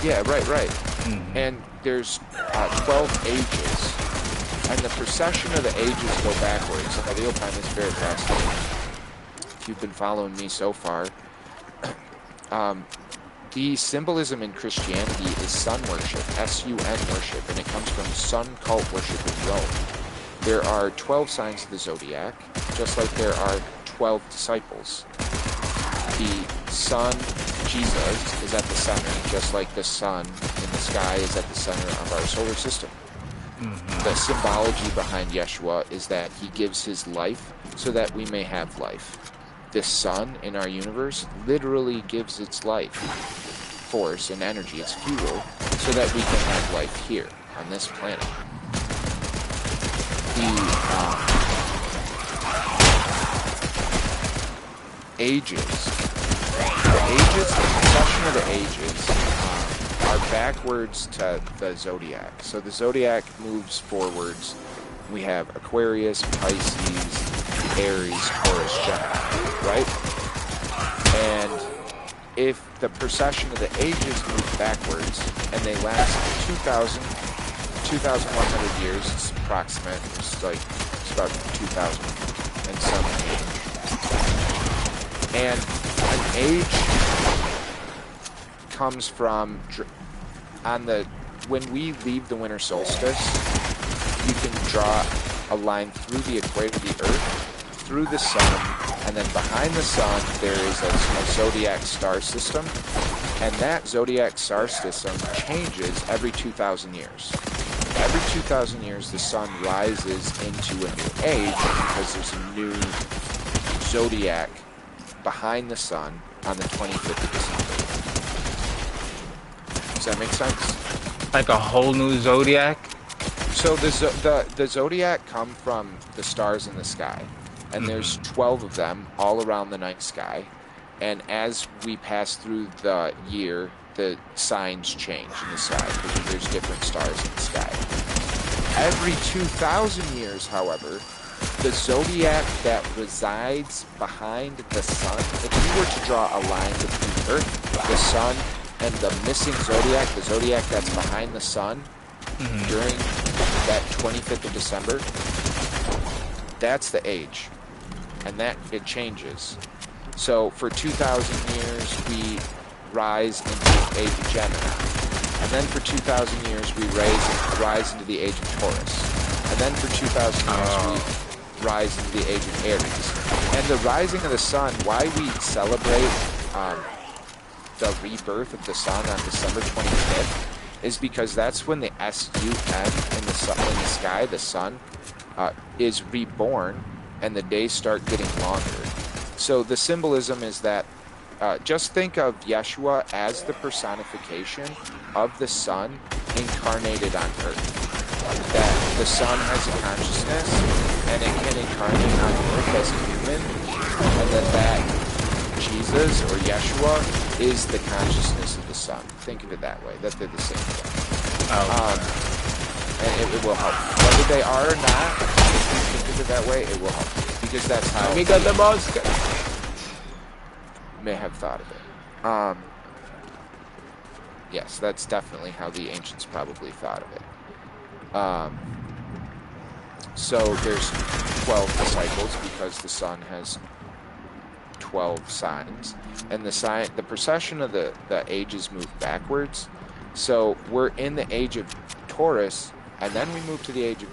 S2: Yeah, right. Mm-hmm. And there's 12 ages. And the procession of the ages go backwards. You'll find this very fascinating. If you've been following me so far. The symbolism in Christianity is sun worship, S-U-N worship, and it comes from sun cult worship in Rome. There are 12 signs of the zodiac, just like there are 12 disciples. The sun, Jesus, is at the center, just like the sun in the sky is at the center of our solar system. Mm-hmm. The symbology behind Yeshua is that he gives his life so that we may have life. The sun in our universe literally gives its life, force and energy, its fuel, so that we can have life here on this planet. The procession of the ages are backwards to the zodiac. So the zodiac moves forwards. We have Aquarius, Pisces, Aries, Taurus, Gemini, right? And if the procession of the ages move backwards and they last 2,100 years, it's approximate, it's about 2,000 and some age. And an age comes from, when we leave the winter solstice, you can draw a line through the equator of the Earth, through the sun, and then behind the sun there is a zodiac star system, and that zodiac star system changes every 2,000 years. Every 2,000 years the sun rises into a new age because there's a new zodiac behind the sun on the 25th of December. Does that make sense?
S1: Like a whole new zodiac?
S2: So the zodiac come from the stars in the sky, and there's 12 of them all around the night sky, And as we pass through the year, the signs change in the sky because there's different stars in the sky. Every 2,000 years, however, the zodiac that resides behind the sun, if you were to draw a line between Earth, the sun, and the missing zodiac, the zodiac that's behind the sun, during that 25th of December, that's the age. And that, it changes. So for 2,000 years, we rise into the age of Gemini. And then for 2,000 years, we rise into the age of Taurus. And then for 2,000 years, we rise into the age of Aries. And the rising of the sun, why we celebrate the rebirth of the sun on December 25th, is because that's when the S-U-N in the sky, the sun, is reborn, and the days start getting longer. So the symbolism is that just think of Yeshua as the personification of the sun incarnated on earth. That the sun has a consciousness and it can incarnate on earth as a human, and that Jesus or Yeshua is the consciousness of the sun. Think of it that way, that they're the same thing. And it will help. Whether they are or not, if you think of it that way, it will help you. Because that's how
S1: we got the most
S2: may have thought of it. Yes, that's definitely how the ancients probably thought of it. So there's 12 disciples because the sun has 12 signs, and the procession of the ages move backwards. So we're in the age of Taurus, and then we move to the age of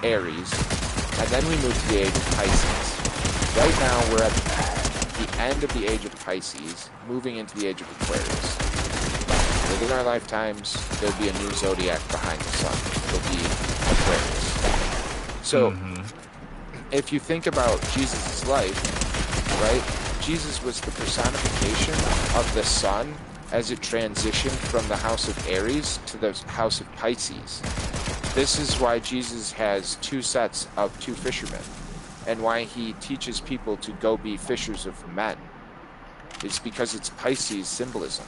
S2: Aries, and then we move to the age of Pisces. Right now, we're at the end of the age of Pisces, moving into the age of Aquarius. Within our lifetimes, there'll be a new zodiac behind the sun. It'll be Aquarius. So, if you think about Jesus' life, right, Jesus was the personification of the sun as it transitioned from the house of Aries to the house of Pisces. This is why Jesus has two sets of two fishermen, and why he teaches people to go be fishers of men. It's because it's Pisces symbolism.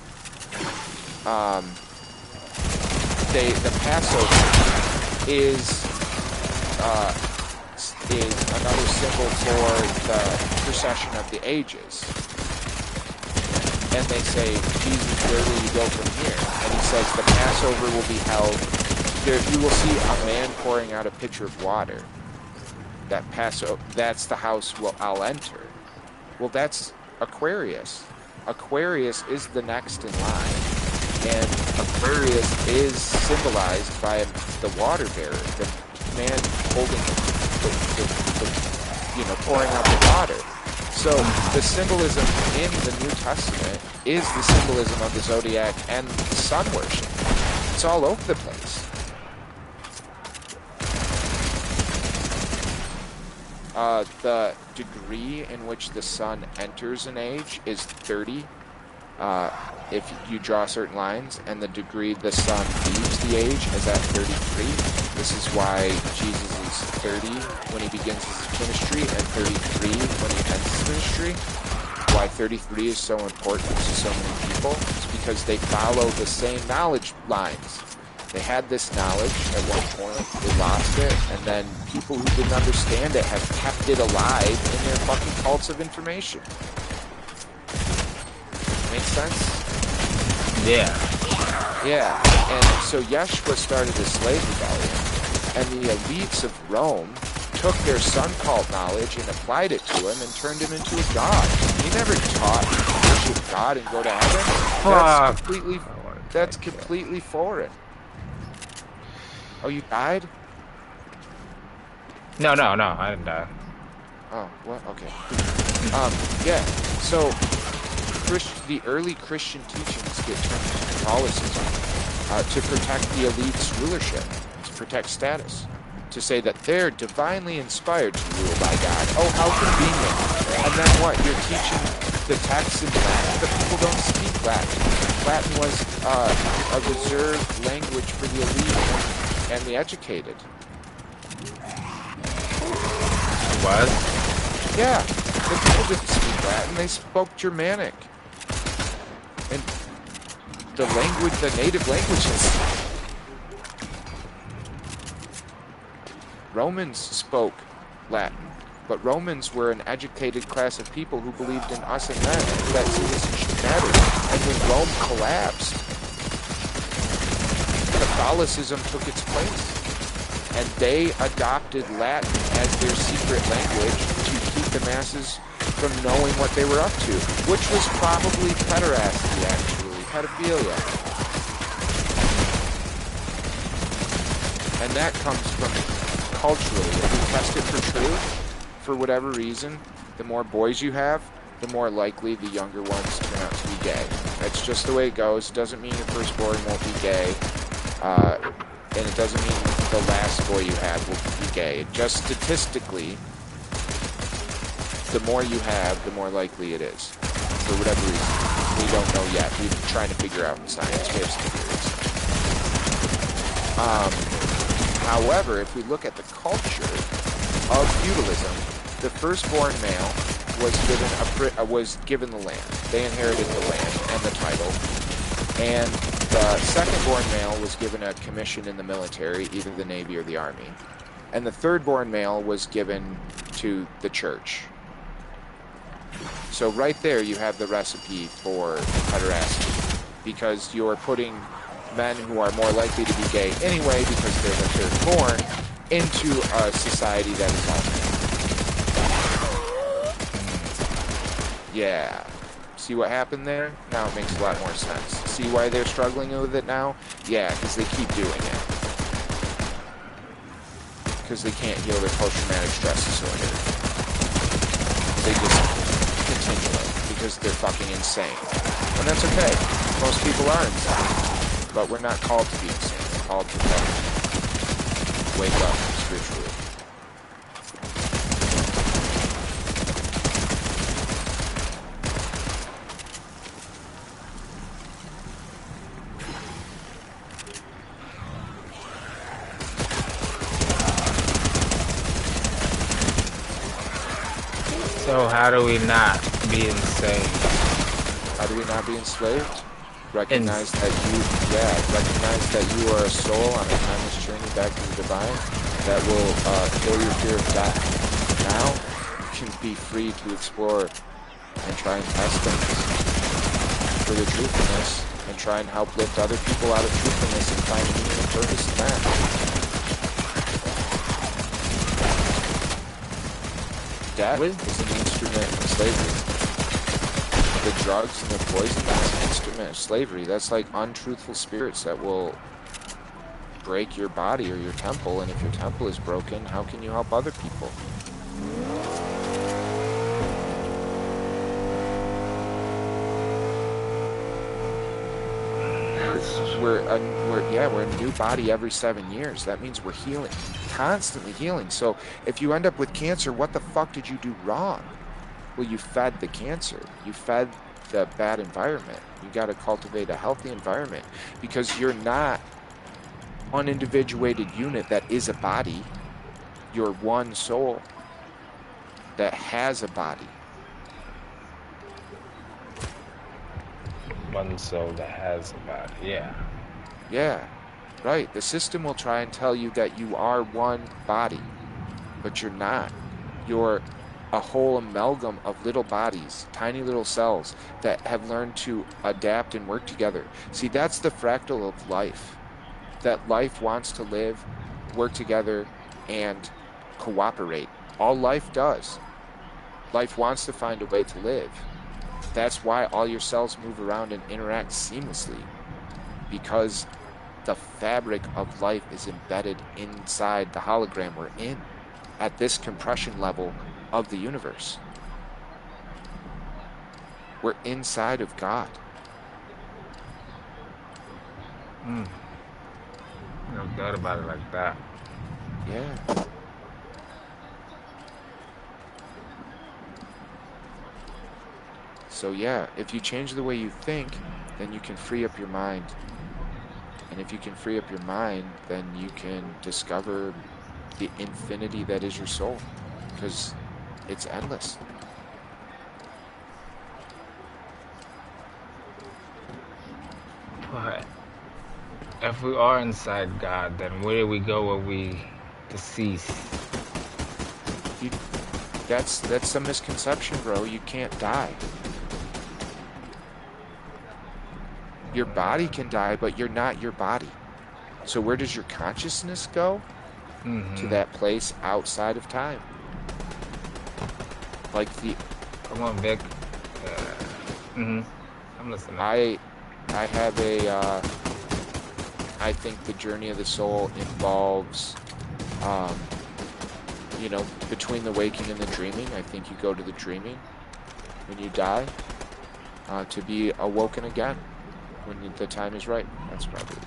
S2: The Passover is another symbol for the procession of the ages. And they say, Jesus, where will you go from here? And he says, the Passover will be held. You will see a man pouring out a pitcher of water. That's the house I'll enter. Well, that's Aquarius. Aquarius is the next in line. And Aquarius is symbolized by the water bearer, the man holding pouring out the water. So the symbolism in the New Testament is the symbolism of the zodiac and sun worship. It's all over the place. The degree in which the sun enters an age is 30. If you draw certain lines, and the degree the sun leaves the age is at 33. This is why Jesus is 30 when he begins his ministry and 33 when he ends his ministry. Why 33 is so important to so many people is because they follow the same knowledge lines. They had this knowledge at one point, they lost it, and then people who didn't understand it have kept it alive in their fucking cults of information. Make sense?
S1: Yeah.
S2: Yeah, and so Yeshua started a slave rebellion, and the elites of Rome took their sun cult knowledge and applied it to him and turned him into a god. He never taught to worship God and go to heaven. That's completely foreign. Oh, you died?
S1: No, I didn't die.
S2: Oh, what? Okay. Yeah, so the early Christian teachings get turned to Catholicism to protect the elite's rulership, to protect status, to say that they're divinely inspired to rule by God. Oh, how convenient. And then what? You're teaching the texts in Latin, but people don't speak Latin. Latin was a reserved language for the elite and the educated.
S1: What?
S2: Yeah. The people didn't speak Latin, they spoke Germanic. And the language, the native languages. Romans spoke Latin, but Romans were an educated class of people who believed in us and them, and that citizenship mattered. And when Rome collapsed, Catholicism took its place. And they adopted Latin as their secret language to keep the masses from knowing what they were up to, which was probably pederasty, actually, pedophilia. And that comes from culturally. If you test it for truth, for whatever reason, the more boys you have, the more likely the younger ones turn out to be gay. That's just the way it goes. It doesn't mean your firstborn won't be gay. And it doesn't mean the last boy you had will be gay. Just statistically, the more you have, the more likely it is. For whatever reason. We don't know yet. We're trying to figure out in science. We have some theories. However, if we look at the culture of feudalism, the firstborn male was given the land. They inherited the land and the title. And the second-born male was given a commission in the military, either the Navy or the Army. And the third-born male was given to the church. So right there you have the recipe for pederasty, because you're putting men who are more likely to be gay anyway because they're the third-born into a society that is all men. Yeah. See what happened there? Now it makes a lot more sense. See why they're struggling with it now? Yeah, because they keep doing it. Because they can't heal their post-traumatic stress disorder. They just continue it because they're fucking insane. And that's okay. Most people are insane. But we're not called to be insane. We're called to wake up spiritually.
S1: So how do we not be insane?
S2: How do we not be enslaved? Recognize that you are a soul on a timeless journey back to the divine that will kill your fear of death. Now you can be free to explore and try and test things for the truthfulness and try and help lift other people out of truthfulness and find meaning and purpose in that. Death is an instrument of slavery. The drugs and the poison, that's an instrument of slavery. That's like untruthful spirits that will break your body or your temple, and if your temple is broken, how can you help other people? We're a new body every 7 years. That means we're healing, constantly healing. So if you end up with cancer, what the fuck did you do wrong? Well, you fed the cancer. You fed the bad environment. You got to cultivate a healthy environment because you're not one individuated unit that is a body. You're one soul that has a body.
S1: One soul that has a body, yeah.
S2: Yeah, right. The system will try and tell you that you are one body, but you're not. You're a whole amalgam of little bodies, tiny little cells that have learned to adapt and work together. See, that's the fractal of life. That life wants to live, work together, and cooperate. All life does. Life wants to find a way to live. That's why all your cells move around and interact seamlessly, because the fabric of life is embedded inside the hologram we're in at this compression level of the universe. We're inside of God.
S1: Never thought about it like that.
S2: Yeah. So yeah, if you change the way you think, then you can free up your mind. And if you can free up your mind, then you can discover the infinity that is your soul. Because it's endless.
S1: But if we are inside God, then where do we go when we deceased?
S2: That's a misconception, bro. You can't die. Your body can die, but you're not your body. So where does your consciousness go? To that place outside of time. Like the...
S1: Come on, Vic. I'm listening.
S2: I have a... I think the journey of the soul involves... you know, between the waking and the dreaming. I think you go to the dreaming when you die to be awoken again when the time is right. That's what I believe.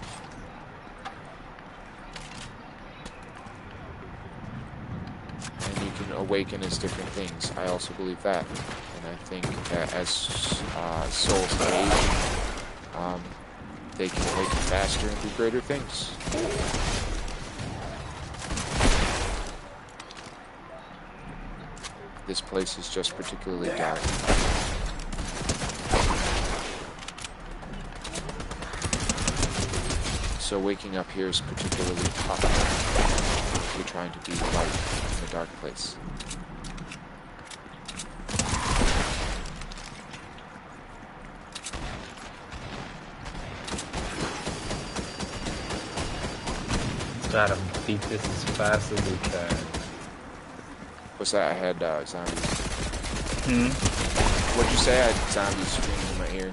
S2: And you can awaken as different things. I also believe that. And I think that as souls age, they can awaken faster and do greater things. This place is just particularly dark. So waking up here is particularly tough if you're trying to be light in a dark place.
S1: Try to beat this as fast as we can.
S2: What's that? I had zombies. What'd you say? I had zombies screaming in my ear.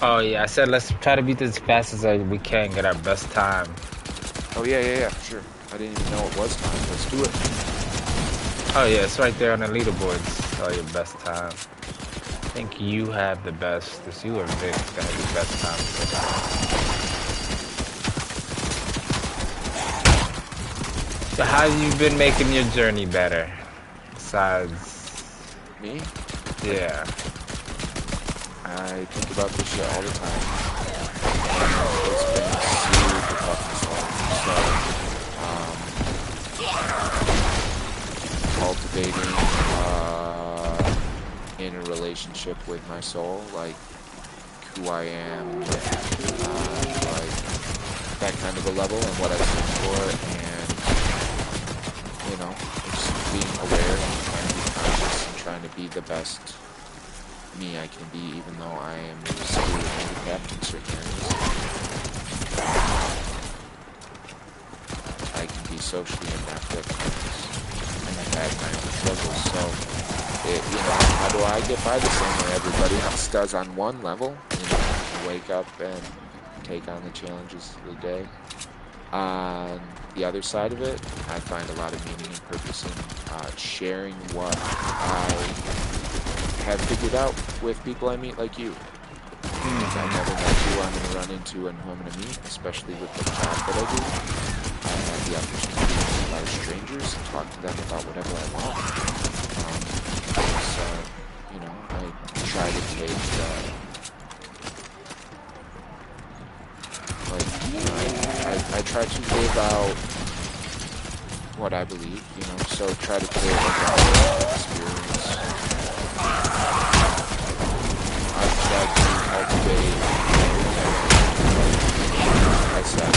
S1: Oh yeah, I said let's try to beat this as fast as we can, get our best time.
S2: Oh yeah, for sure. I didn't even know it was time. Let's do it.
S1: Oh yeah, it's right there on the leaderboards. Oh, your best time. I think you have the best. It's you or Vic that have the best time. So how have you been making your journey better? Besides...
S2: Me?
S1: Yeah.
S2: I think about this shit all the time. It's been super tough this long. So, cultivating in a relationship with my soul, like who I am, like that kind of a level and what I stand for, and you know, just being aware and trying to be conscious and trying to be the best me I can be, even though I am severely handicapped in certain areas. I can be socially inept at times, and I've had my own struggles, so, you know, how do I get by the same way everybody else does on one level? You know, wake up and take on the challenges of the day. On the other side of it, I find a lot of meaning and purpose in sharing what I have figured out with people I meet like you. I never know who I'm going to run into and who I'm going to meet, especially with the job that I do. I have the opportunity to meet a lot of strangers and talk to them about whatever I want. So, you know, I try to take, I try to live out what I believe, you know, so try to create like a experience. I've tried to cultivate, I said,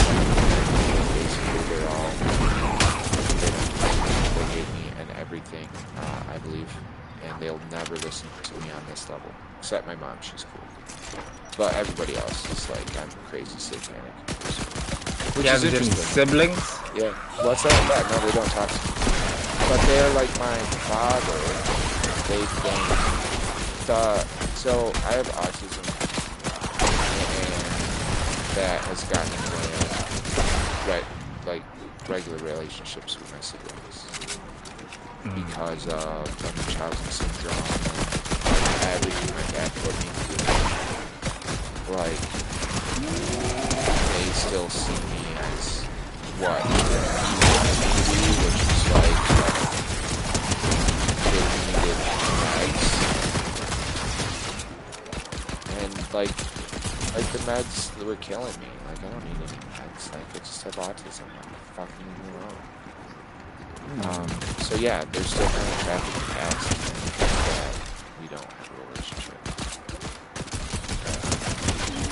S2: basically they're all, they hate me and everything, I believe, and they'll never listen to me on this level, except my mom, she's cool. But everybody else is like, I'm crazy satanic. Which is interesting.
S1: Siblings?
S2: Yeah. What's that? Yeah, no, they don't talk to me. But they're like my father. They don't. So I have autism, and that has gotten in the way of regular relationships with my siblings because of Munchausen syndrome and everything my dad put me through. Like, they still see me as what he wanted me to be, which is like kid needed meds. And like the meds that were killing me. Like, I don't need any meds. Like, I just have autism. I'm fucking wrong. So yeah, there's still kind of trapped in the past, and we don't have a relationship.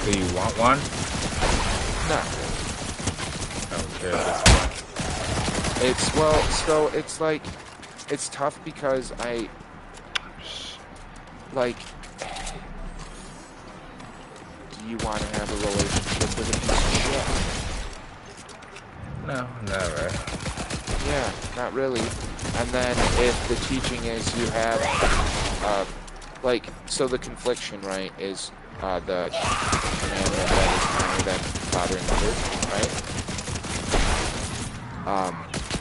S1: Do you want one?
S2: Not
S1: I don't care at this point.
S2: It's, well, so it's like, it's tough because I, like, do you want to have a relationship with a piece of shit?
S1: No, never.
S2: Yeah, not really. And then if the teaching is you have, like, so the confliction, right, is the commandment that is higher than father and mother, right?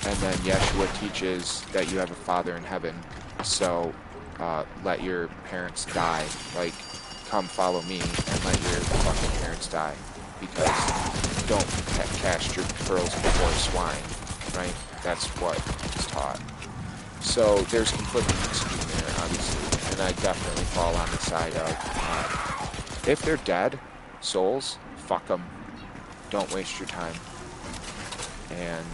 S2: And then Yeshua teaches that you have a father in heaven, so let your parents die. Like, come follow me and let your fucking parents die, because don't cast your pearls before swine, right? That's what is taught. So there's conflicting messaging there, obviously, and I definitely fall on the side of if they're dead souls, fuck them. Don't waste your time. And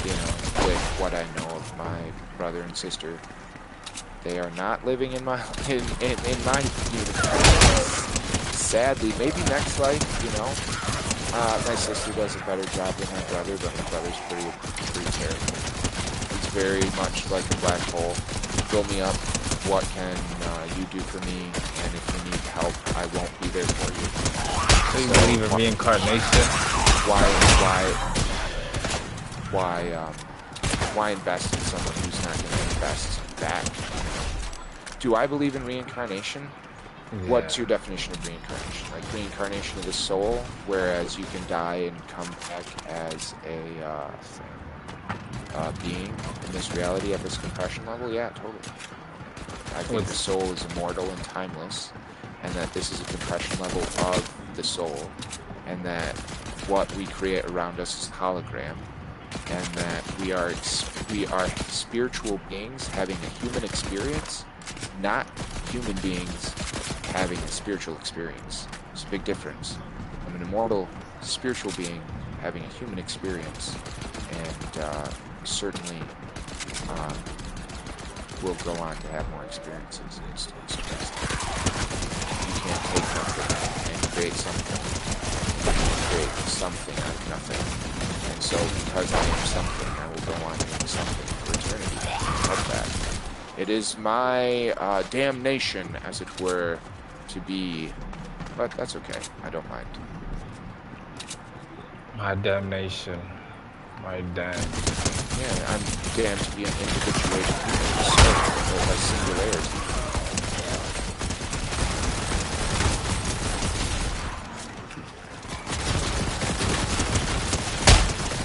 S2: you know, with what I know of my brother and sister, they are not living in my in my universe. Sadly, maybe next life, you know. My sister does a better job than my brother, but my brother's pretty terrible. He's very much like a black hole. Fill me up. What can you do for me? And if you need help, I won't be there for you.
S1: So you believe in reincarnation?
S2: Why invest in someone who's not going to invest back? Do I believe in reincarnation? Yeah. What's your definition of reincarnation? Like reincarnation of the soul, whereas you can die and come back as a being in this reality at this compression level? Yeah, totally. I think the soul is immortal and timeless, and that this is a compression level of the soul, and that what we create around us is a hologram, and that we are spiritual beings having a human experience, not human beings having a spiritual experience. There's a big difference. I'm an immortal spiritual being having a human experience, and certainly will go on to have more experiences. It's you can't take nothing and create something. You can create something out of nothing. And so because I am something, I will go on being something for eternity. Of that. It is my damnation, as it were, to be, but that's okay. I don't mind.
S1: My damnation. My damn.
S2: Yeah, I'm damned to be an individuated human, so by singularity.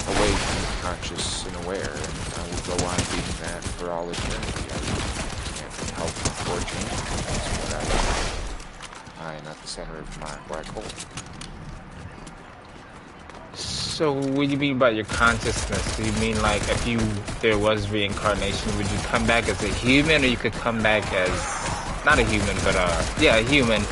S2: Awake and conscious and aware, and I will go on being that for all eternity. I can't help or change. That's what I am at the center of my black hole.
S1: So what do you mean by your consciousness? Do you mean like if there was reincarnation, would you come back as a human, or you could come back as, not a human, but a human?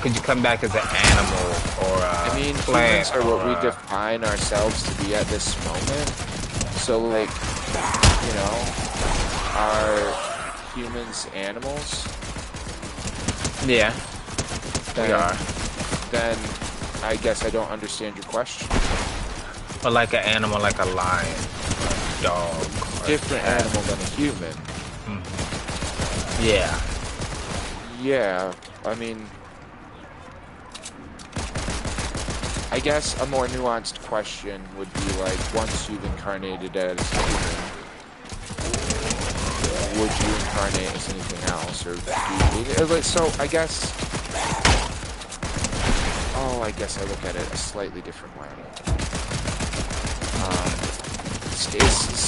S1: Could you come back as an animal or a plant?
S2: Humans are what we define ourselves to be at this moment. So like, you know, are humans animals?
S1: Yeah, we are.
S2: Then I guess I don't understand your question.
S1: Or like an animal, like a lion, or a dog. Or
S2: different animal than a human.
S1: Mm-hmm. Yeah.
S2: Yeah, I mean, I guess a more nuanced question would be like, once you've incarnated as a human, would you incarnate as anything else, or so I guess. Oh, I guess I look at it a slightly different way.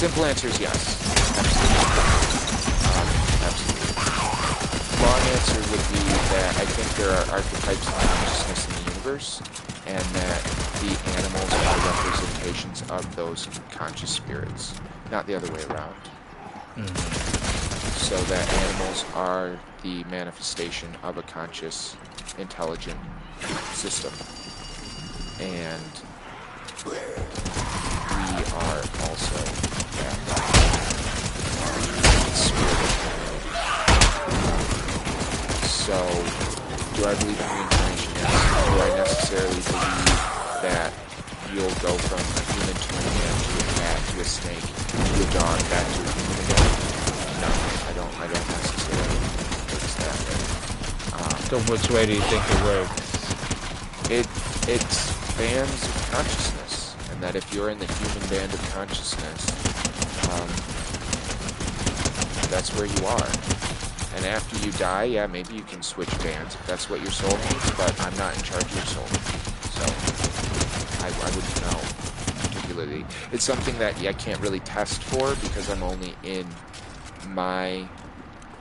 S2: Simple answer is yes. Absolutely. Long answer would be that I think there are archetypes of consciousness in the universe, and that the animals are representations of those conscious spirits, not the other way around. Mm-hmm. So that animals are the manifestation of a conscious, intelligent system. And we are also that spirit. So, do I believe in reincarnation? Yes. Do I necessarily believe you'll go from a human to an ant to a cat to a snake to a dog back to a human again. No, I don't necessarily think it's that way.
S1: So which way do you think it works?
S2: It's bands of consciousness, and that if you're in the human band of consciousness, that's where you are. And after you die, yeah, maybe you can switch bands if that's what your soul needs, but I'm not in charge of your soul. So I wouldn't know particularly. It's something that I can't really test for because I'm only in my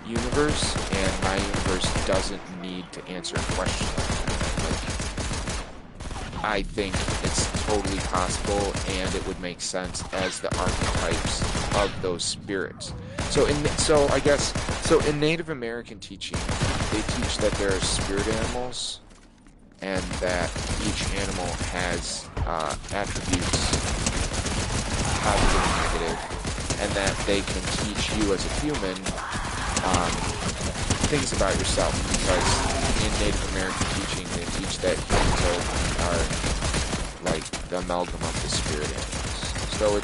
S2: universe, and my universe doesn't need to answer questions. I think it's totally possible, and it would make sense as the archetypes of those spirits. So in Native American teaching, they teach that there are spirit animals, and that each animal has attributes, positive and negative, and that they can teach you as a human things about yourself, because in Native American teaching, they teach that humans are like the amalgam of the spirit animals. So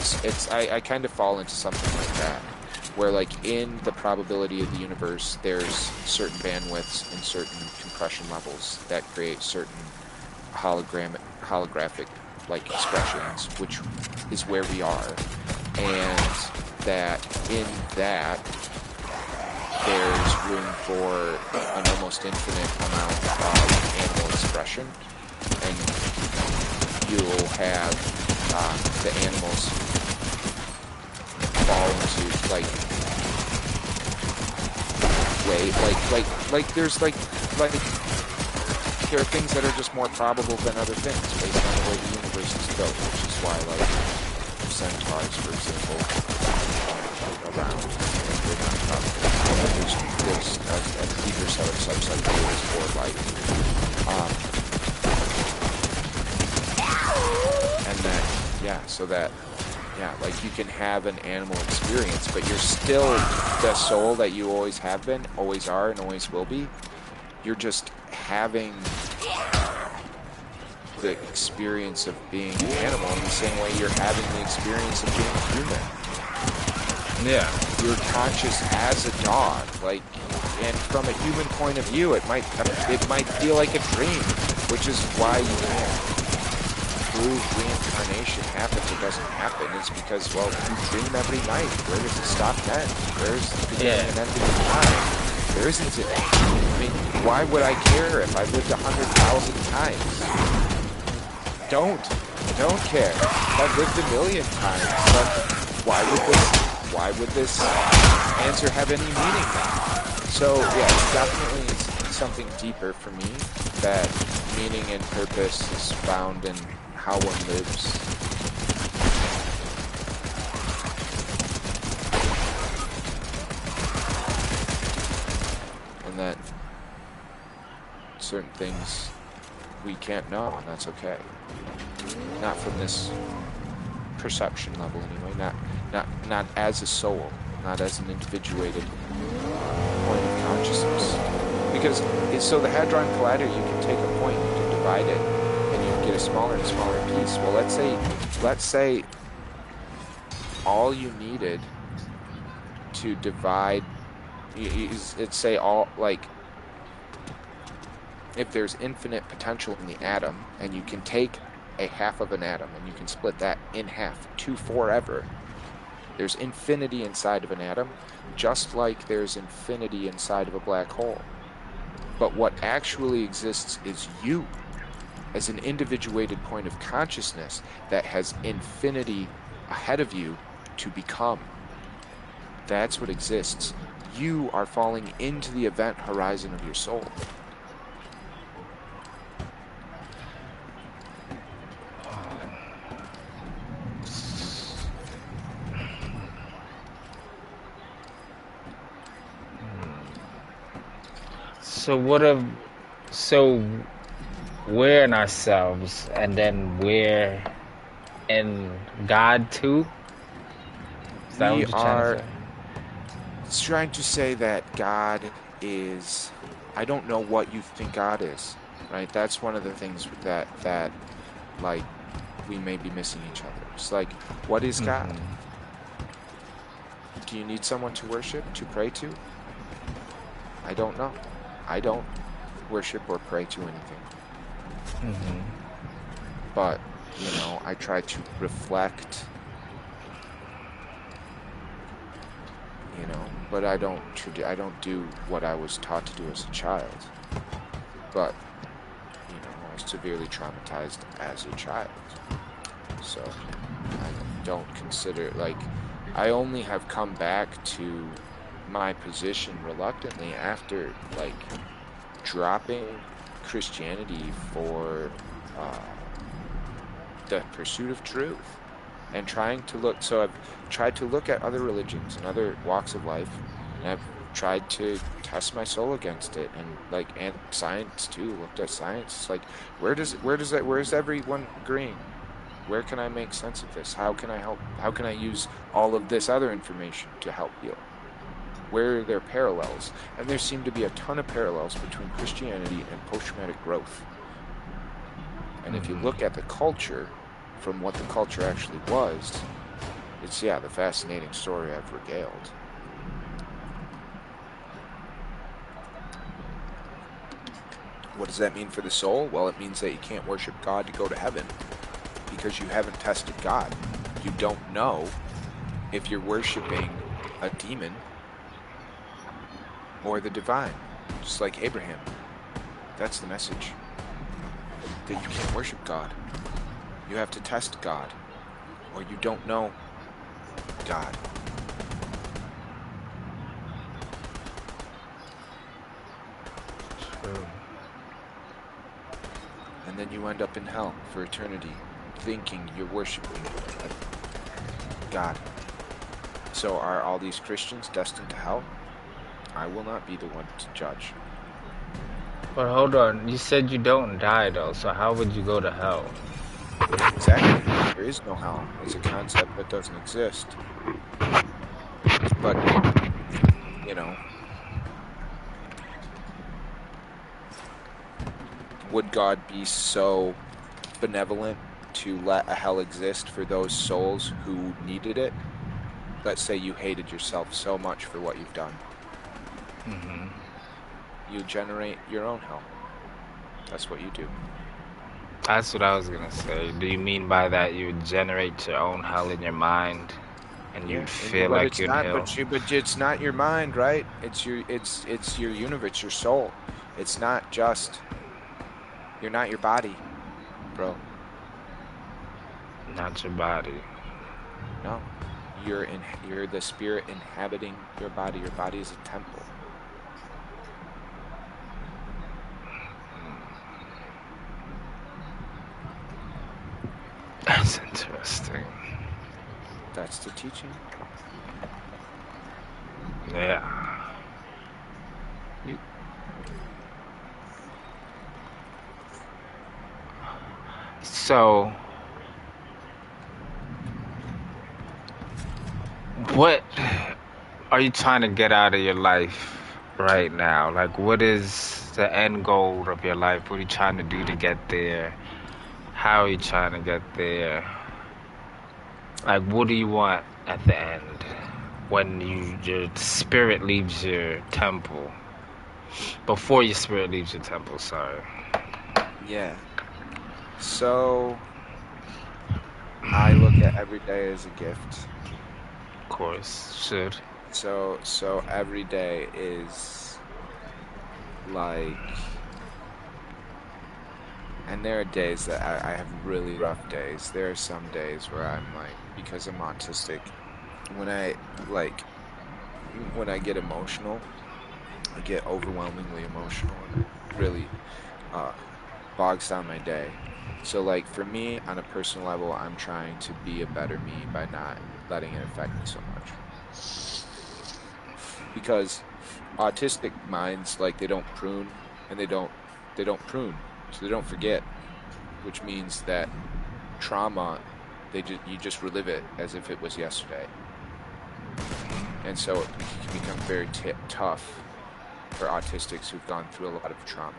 S2: I kind of fall into something like that, where like in the probability of the universe, there's certain bandwidths and certain compression levels that create certain holographic like expressions, which is where we are, and that in that there's room for an almost infinite amount of animal expression, and you'll have the animals fall into like there's like there are things that are just more probable than other things based on the way the universe is built, which is why like centaurs, for example, around. They're not probable. There's a deeper set of subcycles for life. And that, like you can have an animal experience, but you're still the soul that you always have been, always are, and always will be. You're just having the experience of being an animal in the same way you're having the experience of being a human.
S1: Yeah.
S2: You're conscious as a dog, like, and from a human point of view, it might feel like a dream, which is why you can't prove reincarnation happens or doesn't happen. It's because, well, you dream every night. Where does it stop then? Where's the beginning and ending of time? There isn't it. I mean, why would I care if I lived 100,000 times? Don't care. I've lived 1,000,000 times, but why would this answer have any meaning now? So yeah, it's definitely something deeper for me, that meaning and purpose is found in how one lives. And that certain things we can't know, and that's okay. Not from this perception level anyway, not as a soul, not as an individuated point of consciousness. Because so the Hadron Collider, you can take a point, you can divide it, and you can get a smaller and smaller piece. Well, let's say all you needed to divide let's say all, like, if there's infinite potential in the atom, and you can take a half of an atom and you can split that in half to forever, there's infinity inside of an atom, just like there's infinity inside of a black hole. But what actually exists is you, as an individuated point of consciousness that has infinity ahead of you to become. That's what exists. You are falling into the event horizon of your soul.
S1: So we're in ourselves, and then we're in God too? Is that what you're trying to say?
S2: It's trying to say that God is, I don't know what you think God is, right? That's one of the things that like, we may be missing each other. It's like, what is God? Do you need someone to worship, to pray to? I don't know. I don't worship or pray to anything. But, you know, I try to reflect, you know, but I don't do what I was taught to do as a child. But, you know, I was severely traumatized as a child. So I don't consider, like, I only have come back to my position reluctantly after, like, dropping Christianity for the pursuit of truth and trying to look. So I've tried to look at other religions and other walks of life, and I've tried to test my soul against it, and like, and science too. Looked at science. It's like, where's everyone agreeing? Where can I make sense of this? How can I help? How can I use all of this other information to help heal? Where are there parallels? And there seem to be a ton of parallels between Christianity and post-traumatic growth. And if you look at the culture, from what the culture actually was, it's, yeah, the fascinating story I've regaled. What does that mean for the soul? Well, it means that you can't worship God to go to heaven because you haven't tested God. You don't know if you're worshiping a demon or the divine, just like Abraham. That's the message. That you can't worship God. You have to test God, or you don't know God.
S1: True.
S2: And then you end up in hell for eternity, thinking you're worshiping God. So are all these Christians destined to hell? I will not be the one to judge.
S1: But hold on, you said you don't die though, so how would you go to hell?
S2: Exactly. There is no hell. It's a concept that doesn't exist. But, you know, would God be so benevolent to let a hell exist for those souls who needed it? Let's say you hated yourself so much for what you've done. You generate your own hell. That's what you do.
S1: That's what I was gonna say. Do you mean by that you would generate your own hell in your mind, and you'd feel like you're in hell?
S2: But it's not your mind, right? It's your universe, your soul. It's not just. You're not your body, bro.
S1: Not your body.
S2: No, you're the spirit inhabiting your body. Your body is a temple.
S1: That's interesting.
S2: That's the teaching.
S1: Yeah. So, what are you trying to get out of your life right now? Like, what is the end goal of your life? What are you trying to do to get there? How are you trying to get there? Like, what do you want at the end when your spirit leaves your temple? Before your spirit leaves your temple, sorry.
S2: Yeah. So, I look at every day as a gift.
S1: Of course, should.
S2: So every day is like, and there are days that I have really rough days. There are some days where I'm like, because I'm autistic, when I get emotional, I get overwhelmingly emotional, and it really bogs down my day. So, like, for me, on a personal level, I'm trying to be a better me by not letting it affect me so much. Because autistic minds, like, they don't prune, and they don't prune, so they don't forget, which means that trauma, you just relive it as if it was yesterday. And so it can become very tough for autistics who've gone through a lot of trauma.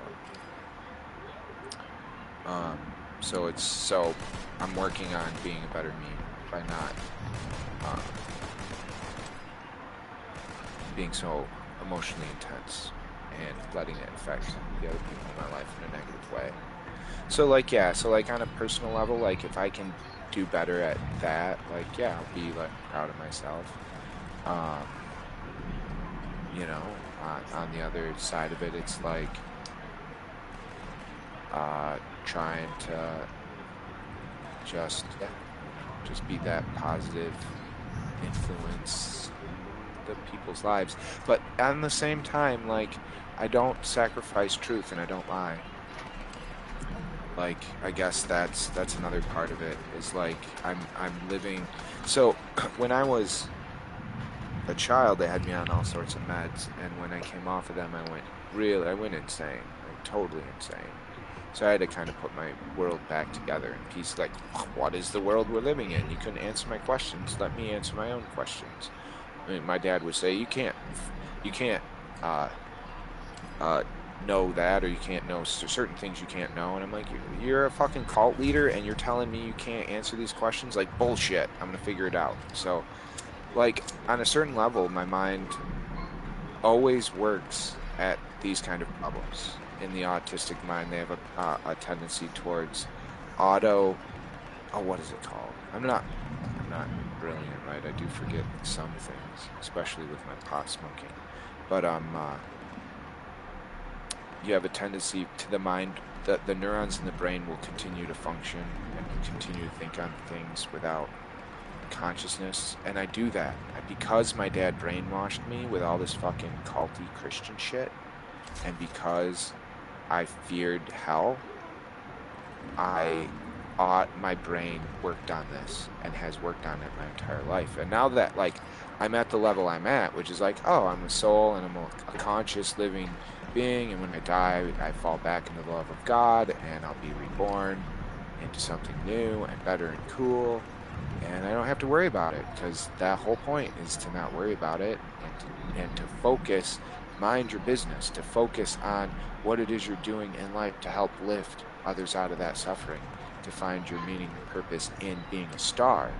S2: So I'm working on being a better me by not being so emotionally intense and letting it affect the other people in my life in a negative way. So like, yeah, so like on a personal level, like if I can do better at that, like, yeah, I'll be like proud of myself. You know, on the other side of it, it's like trying to just be that positive influence the people's lives. But at the same time, like, I don't sacrifice truth and I don't lie. Like, I guess that's another part of it, is like I'm living. So when I was a child, they had me on all sorts of meds, and when I came off of them, I went insane, like totally insane. So I had to kind of put my world back together in peace. Like, what is the world we're living in? You couldn't answer my questions. Let me answer my own questions. I mean, my dad would say, you can't know that, or you can't know certain things you can't know. And I'm like, you're a fucking cult leader, and you're telling me you can't answer these questions? Like, bullshit. I'm gonna figure it out. So, like, on a certain level, my mind always works at these kind of problems. In the autistic mind, they have a tendency towards what is it called? I'm not brilliant, right? I do forget some things, especially with my pot smoking. But you have a tendency to the mind that the neurons in the brain will continue to function and continue to think on things without consciousness. And I do that because my dad brainwashed me with all this fucking culty Christian shit, and because I feared hell, my brain worked on this and has worked on it my entire life. And now that, like, I'm at the level I'm at, which is like, oh, I'm a soul and I'm a conscious living being, and when I die, I fall back into the love of God, and I'll be reborn into something new and better and cool, and I don't have to worry about it, because that whole point is to not worry about it, and to focus, mind your business, to focus on what it is you're doing in life to help lift others out of that suffering, to find your meaning and purpose in being a star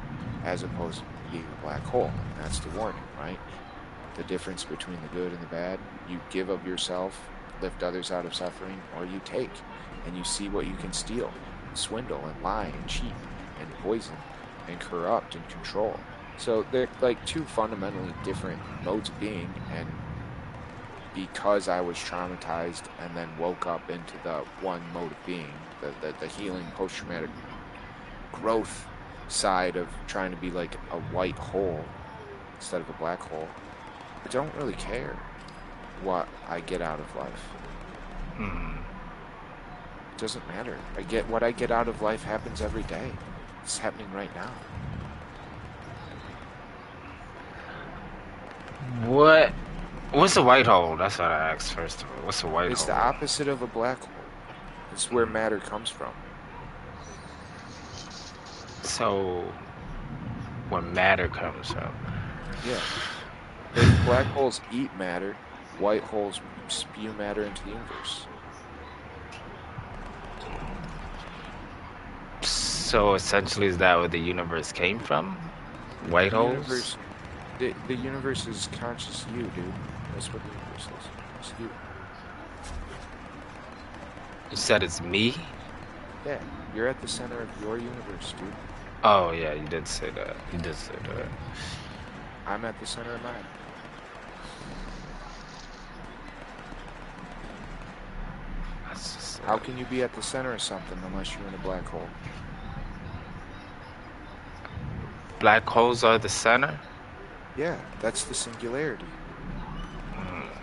S2: as opposed to being a black hole. And that's the warning, right? The difference between the good and the bad. You give of yourself, lift others out of suffering, or you take, and you see what you can steal, swindle, and lie, and cheat, and poison, and corrupt, and control. So they're like two fundamentally different modes of being, and because I was traumatized and then woke up into the one mode of being, the healing post-traumatic growth side of trying to be like a white hole instead of a black hole, I don't really care what I get out of life. It doesn't matter. What I get out of life happens every day. It's happening right now.
S1: What's a white hole? That's what I asked first of all. What's a white hole?
S2: It's the opposite of a black hole. It's where matter comes from.
S1: So, where matter comes from?
S2: Yeah. If black holes eat matter, white holes spew matter into the universe.
S1: So essentially, is that where the universe came from? White holes?
S2: The universe is conscious you, dude. That's what the universe is. It's you.
S1: You said it's me?
S2: Yeah, you're at the center of your universe, dude.
S1: Oh, yeah, you did say that.
S2: I'm at the center of mine. How can you be at the center of something unless you're in a black hole?
S1: Black holes are the center?
S2: Yeah, that's the singularity.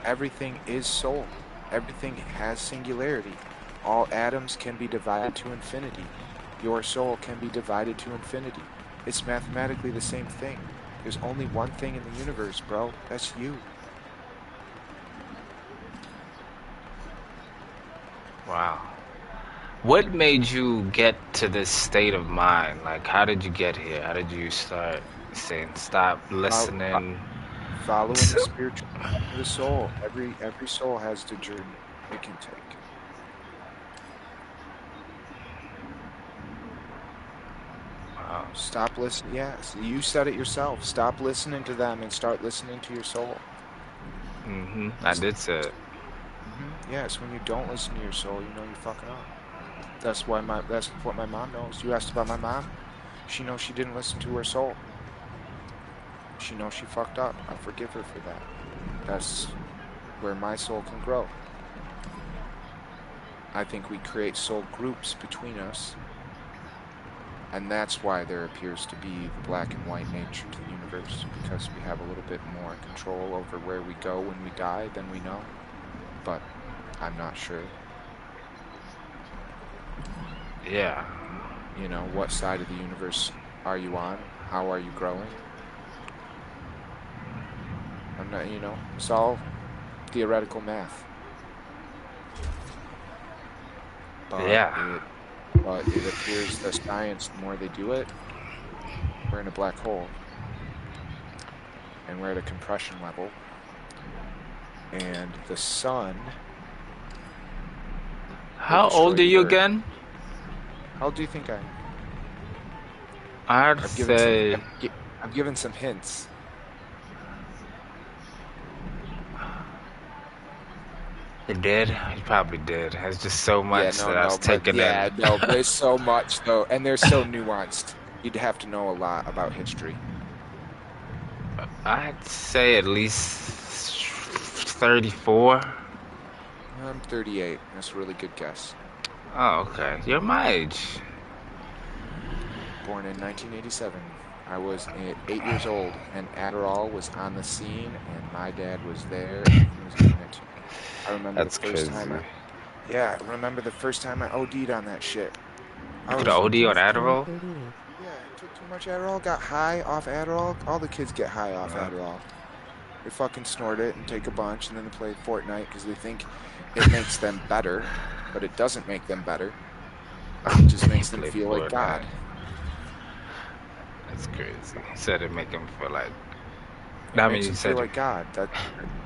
S2: Everything is soul. Everything has singularity. All atoms can be divided to infinity. Your soul can be divided to infinity. It's mathematically the same thing. There's only one thing in the universe, bro. That's you.
S1: Wow. What made you get to this state of mind? Like, how did you get here? How did you start saying, stop listening?
S2: Following the spiritual path of the soul. Every soul has the journey it can take. Stop listening. Yes, you said it yourself. Stop listening to them and start listening to your soul.
S1: I did say it.
S2: Yes, when you don't listen to your soul, you know you're fucking up. That's what my mom knows. You asked about my mom. She knows she didn't listen to her soul. She knows she fucked up. I forgive her for that. That's where my soul can grow. I think we create soul groups between us. And that's why there appears to be the black and white nature to the universe, because we have a little bit more control over where we go when we die than we know. But I'm not sure.
S1: Yeah.
S2: You know, what side of the universe are you on? How are you growing? I'm not, you know, it's all theoretical math. But
S1: Yeah.
S2: But it appears that science, the more they do it, we're in a black hole. And we're at a compression level. And the sun...
S1: How old are you again?
S2: How old do you think I am?
S1: I'd say...
S2: I've given some hints.
S1: You did? You probably did. There's just so much that I was taking in.
S2: Yeah, no, there's so much, though. And they're so nuanced. You'd have to know a lot about history.
S1: I'd say at least 34.
S2: I'm 38. That's a really good guess.
S1: Oh, okay. You're my age.
S2: Born in 1987. I was 8 years old, and Adderall was on the scene, and my dad was there, and he was giving it to me. I remember
S1: That's
S2: the first
S1: crazy.
S2: time I remember the first time I OD'd on that shit.
S1: You could OD on Adderall?
S2: Yeah, I took too much Adderall, got high off Adderall. All the kids get high off Adderall. They fucking snort it and take a bunch, and then they play Fortnite because they think it makes them better, but it doesn't make them better. It just makes them feel like God.
S1: That's crazy. You said it make them feel like...
S2: It makes them feel like God.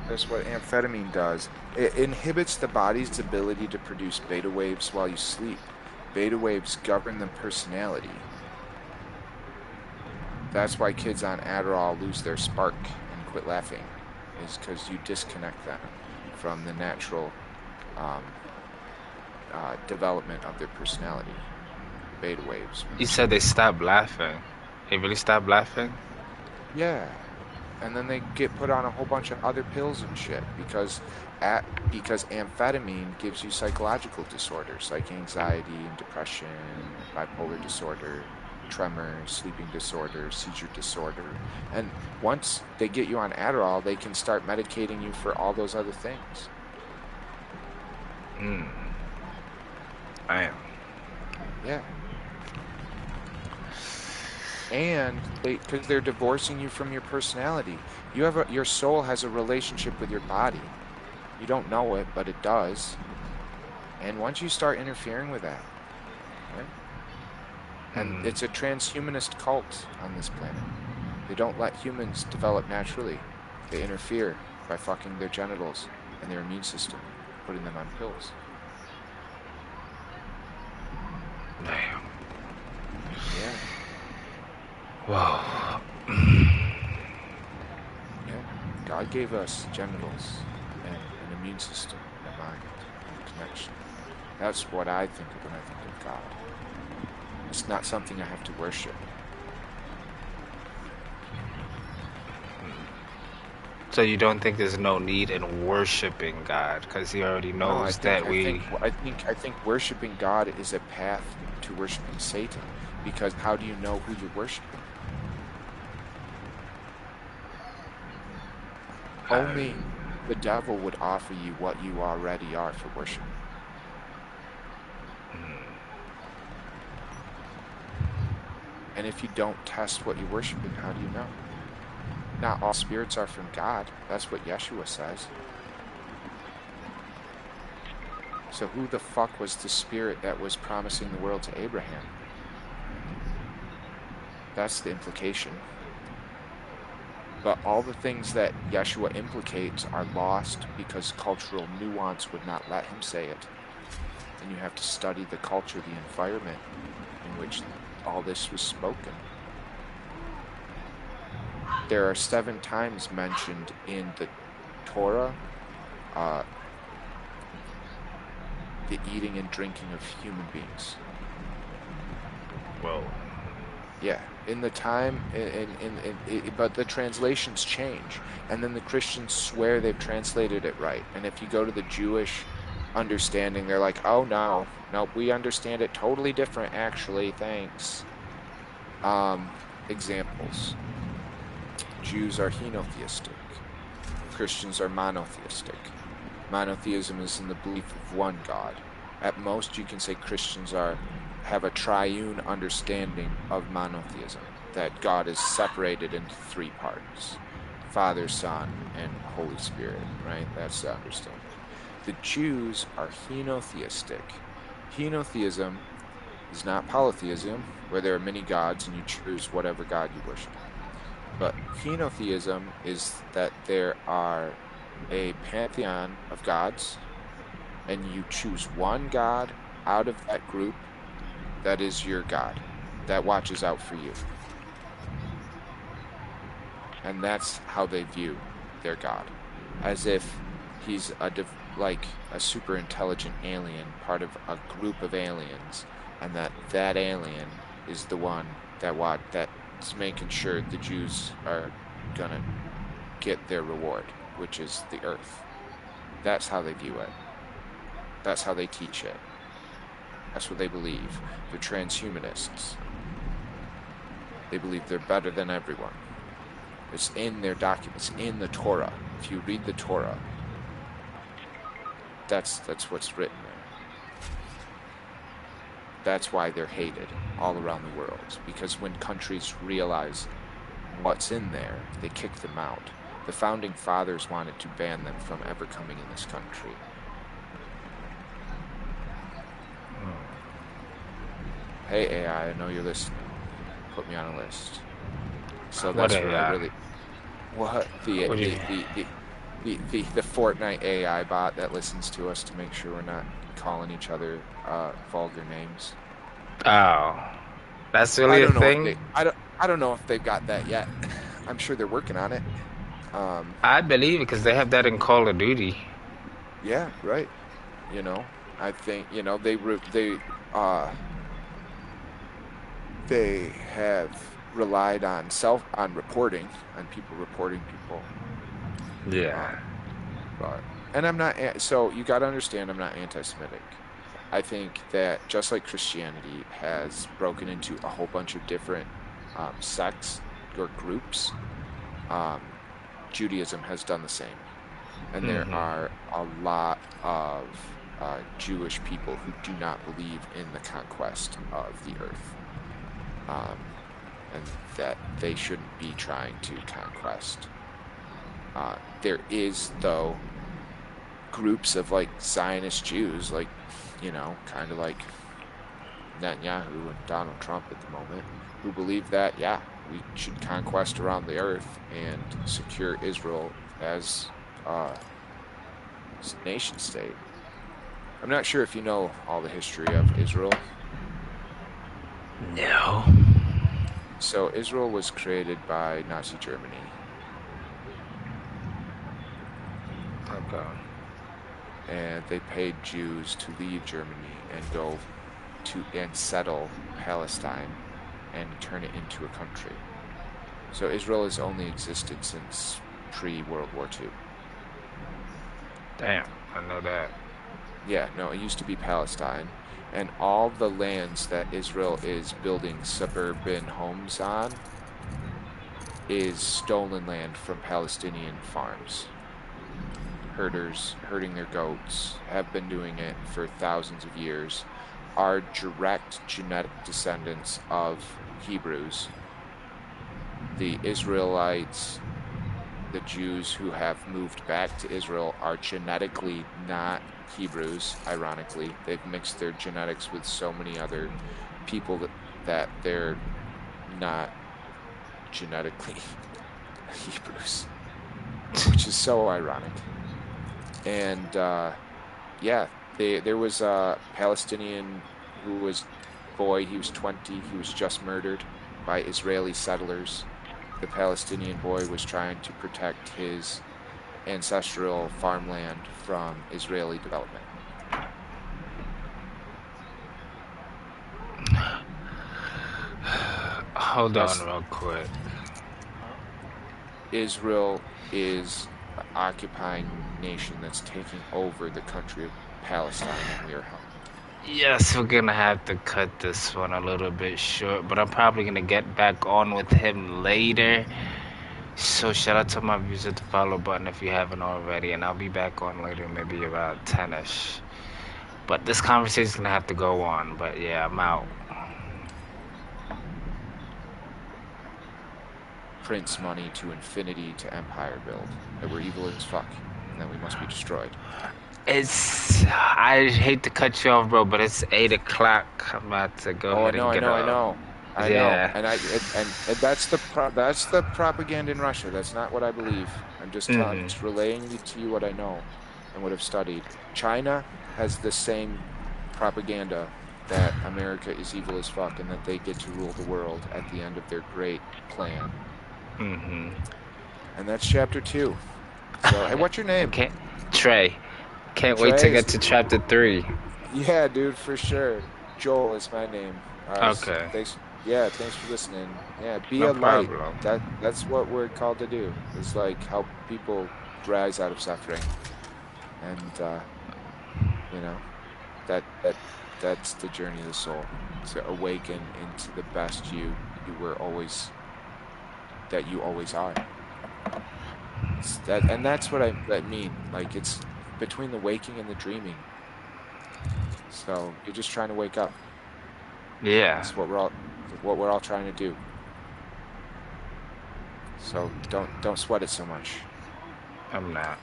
S2: That's what amphetamine does. It inhibits the body's ability to produce beta waves while you sleep. Beta waves govern the personality. That's why kids on Adderall lose their spark and quit laughing, is because you disconnect them from the natural development of their personality. Beta waves.
S1: You said they stopped laughing. They really stopped laughing?
S2: Yeah. And then they get put on a whole bunch of other pills and shit because amphetamine gives you psychological disorders like anxiety and depression, bipolar disorder, tremor, sleeping disorder, seizure disorder. And once they get you on Adderall, they can start medicating you for all those other things.
S1: I am.
S2: Yeah. And because they're divorcing you from your personality. Your soul has a relationship with your body. You don't know it, but it does. And once you start interfering with that, right? And it's a transhumanist cult on this planet. They don't let humans develop naturally. They interfere by fucking their genitals and their immune system, putting them on pills.
S1: Damn.
S2: Yeah.
S1: Whoa.
S2: Yeah. God gave us genitals and an immune system and a mind and a connection. That's what I think of when I think of God. It's not something I have to worship.
S1: So you don't think there's no need in worshiping God because He already knows that we...
S2: I think worshiping God is a path to worshiping Satan, because how do you know who you're worshiping? Only the devil would offer you what you already are for worship. And if you don't test what you're worshiping, how do you know? Not all spirits are from God. That's what Yeshua says. So who the fuck was the spirit that was promising the world to Abraham? That's the implication. But all the things that Yeshua implicates are lost because cultural nuance would not let him say it. And you have to study the culture, the environment in which all this was spoken. there are 7 times mentioned in the Torah the eating and drinking of human beings.
S1: Whoa.
S2: Yeah, in the time, but the translations change, and then the Christians swear they've translated it right. And if you go to the Jewish understanding, they're like, "Oh no, we understand it totally different. Actually, thanks." Examples: Jews are henotheistic. Christians are monotheistic. Monotheism is in the belief of one God. At most, you can say Christians have a triune understanding of monotheism, that God is separated into 3 parts: Father, Son, and Holy Spirit, right? That's the understanding. The Jews are henotheistic. Henotheism is not polytheism, where there are many gods and you choose whatever god you worship. But henotheism is that there are a pantheon of gods, and you choose one god out of that group that is your god, that watches out for you. And that's how they view their god, as if he's like a super intelligent alien, part of a group of aliens, and that alien is the one that's making sure the Jews are gonna get their reward, which is the earth. That's how they view it. That's how they teach it. That's what they believe. They're transhumanists. They believe they're better than everyone. It's in their documents, in the Torah. If you read the Torah, that's what's written there. That's why they're hated all around the world. Because when countries realize what's in there, they kick them out. The founding fathers wanted to ban them from ever coming in this country. Hey AI, I know you're listening. Put me on a list. So that's what I really. What the Fortnite AI bot that listens to us to make sure we're not calling each other vulgar names.
S1: Oh, that's really a thing.
S2: I don't know if they've got that yet. I'm sure they're working on it.
S1: I believe it because they have that in Call of Duty.
S2: Yeah, right. You know, I think they have relied on reporting, on people reporting people.
S1: Yeah.
S2: And I'm not. So you got to understand, I'm not anti-Semitic. I think that just like Christianity has broken into a whole bunch of different sects or groups, Judaism has done the same. And there are a lot of Jewish people who do not believe in the conquest of the earth. And that they shouldn't be trying to conquest. There is, though, groups of like Zionist Jews, like, kind of like Netanyahu and Donald Trump at the moment, who believe that, yeah, we should conquest around the earth and secure Israel as a nation state. I'm not sure if you know all the history of Israel.
S1: No.
S2: So Israel was created by Nazi Germany.
S1: Okay.
S2: And they paid Jews to leave Germany and go to and settle Palestine and turn it into a country. So Israel has only existed since pre-World War II.
S1: Damn, I know that.
S2: Yeah, no, it used to be Palestine. And all the lands that Israel is building suburban homes on is stolen land from Palestinian farms. Herders herding their goats have been doing it for thousands of years, are direct genetic descendants of Hebrews. The Israelites, the Jews who have moved back to Israel, are genetically not Hebrews, ironically. They've mixed their genetics with so many other people that they're not genetically Hebrews, which is so ironic. And there was a Palestinian who was boy, he was 20, he was just murdered by Israeli settlers the Palestinian boy was trying to protect his ancestral farmland from Israeli development.
S1: Hold on real quick.
S2: Israel is an occupying nation that's taking over the country of Palestine, and we are helping.
S1: Yes, we're gonna have to cut this one a little bit short, but I'm probably gonna get back on with him later. So shout out to my viewers at the follow button if you haven't already, and I'll be back on later, maybe about 10ish. But this conversation's gonna have to go on. But yeah, I'm out.
S2: Prince money to infinity to empire build. That we're evil as fuck, and that we must be destroyed.
S1: I hate to cut you off, bro, but it's 8 o'clock. I'm about to go ahead and get
S2: I know.
S1: Yeah.
S2: And that's the propaganda in Russia. That's not what I believe. I'm just relaying to you what I know and what I've studied. China has the same propaganda that America is evil as fuck and that they get to rule the world at the end of their great plan.
S1: Mm-hmm.
S2: And that's chapter 2. So, hey, what's your name?
S1: Trey. Can't wait to get to chapter 3.
S2: Yeah, dude, for sure. Joel is my name.
S1: Okay.
S2: Thanks for listening. Yeah, be
S1: No
S2: a light.
S1: problem.
S2: That's what we're called to do. Is like help people rise out of suffering, and that's the journey of the soul. To awaken into the best you always are. That's what I mean. Like, it's between the waking and the dreaming. So you're just trying to wake up.
S1: Yeah.
S2: That's what we're all trying to do. So don't sweat it so much.
S1: I'm not.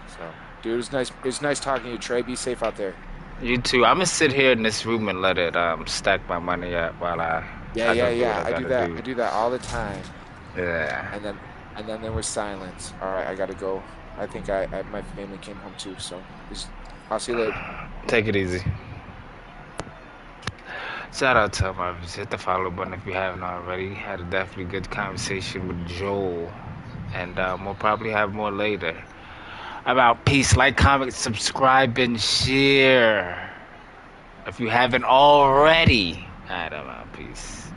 S2: So, dude, it's nice talking to you, Trey. Be safe out there.
S1: You too. I'm gonna sit here in this room and let it stack my money up while I
S2: I do that all the time.
S1: Yeah.
S2: And then there was silence. All right, I gotta go. I think my family came home too. So I'll see you later.
S1: Take it easy. Shout out to my viewers. Hit the follow button if you haven't already. Had a definitely good conversation with Joel, and we'll probably have more later. About peace. Like, comment, subscribe, and share if you haven't already. Alright, I'm out. Peace.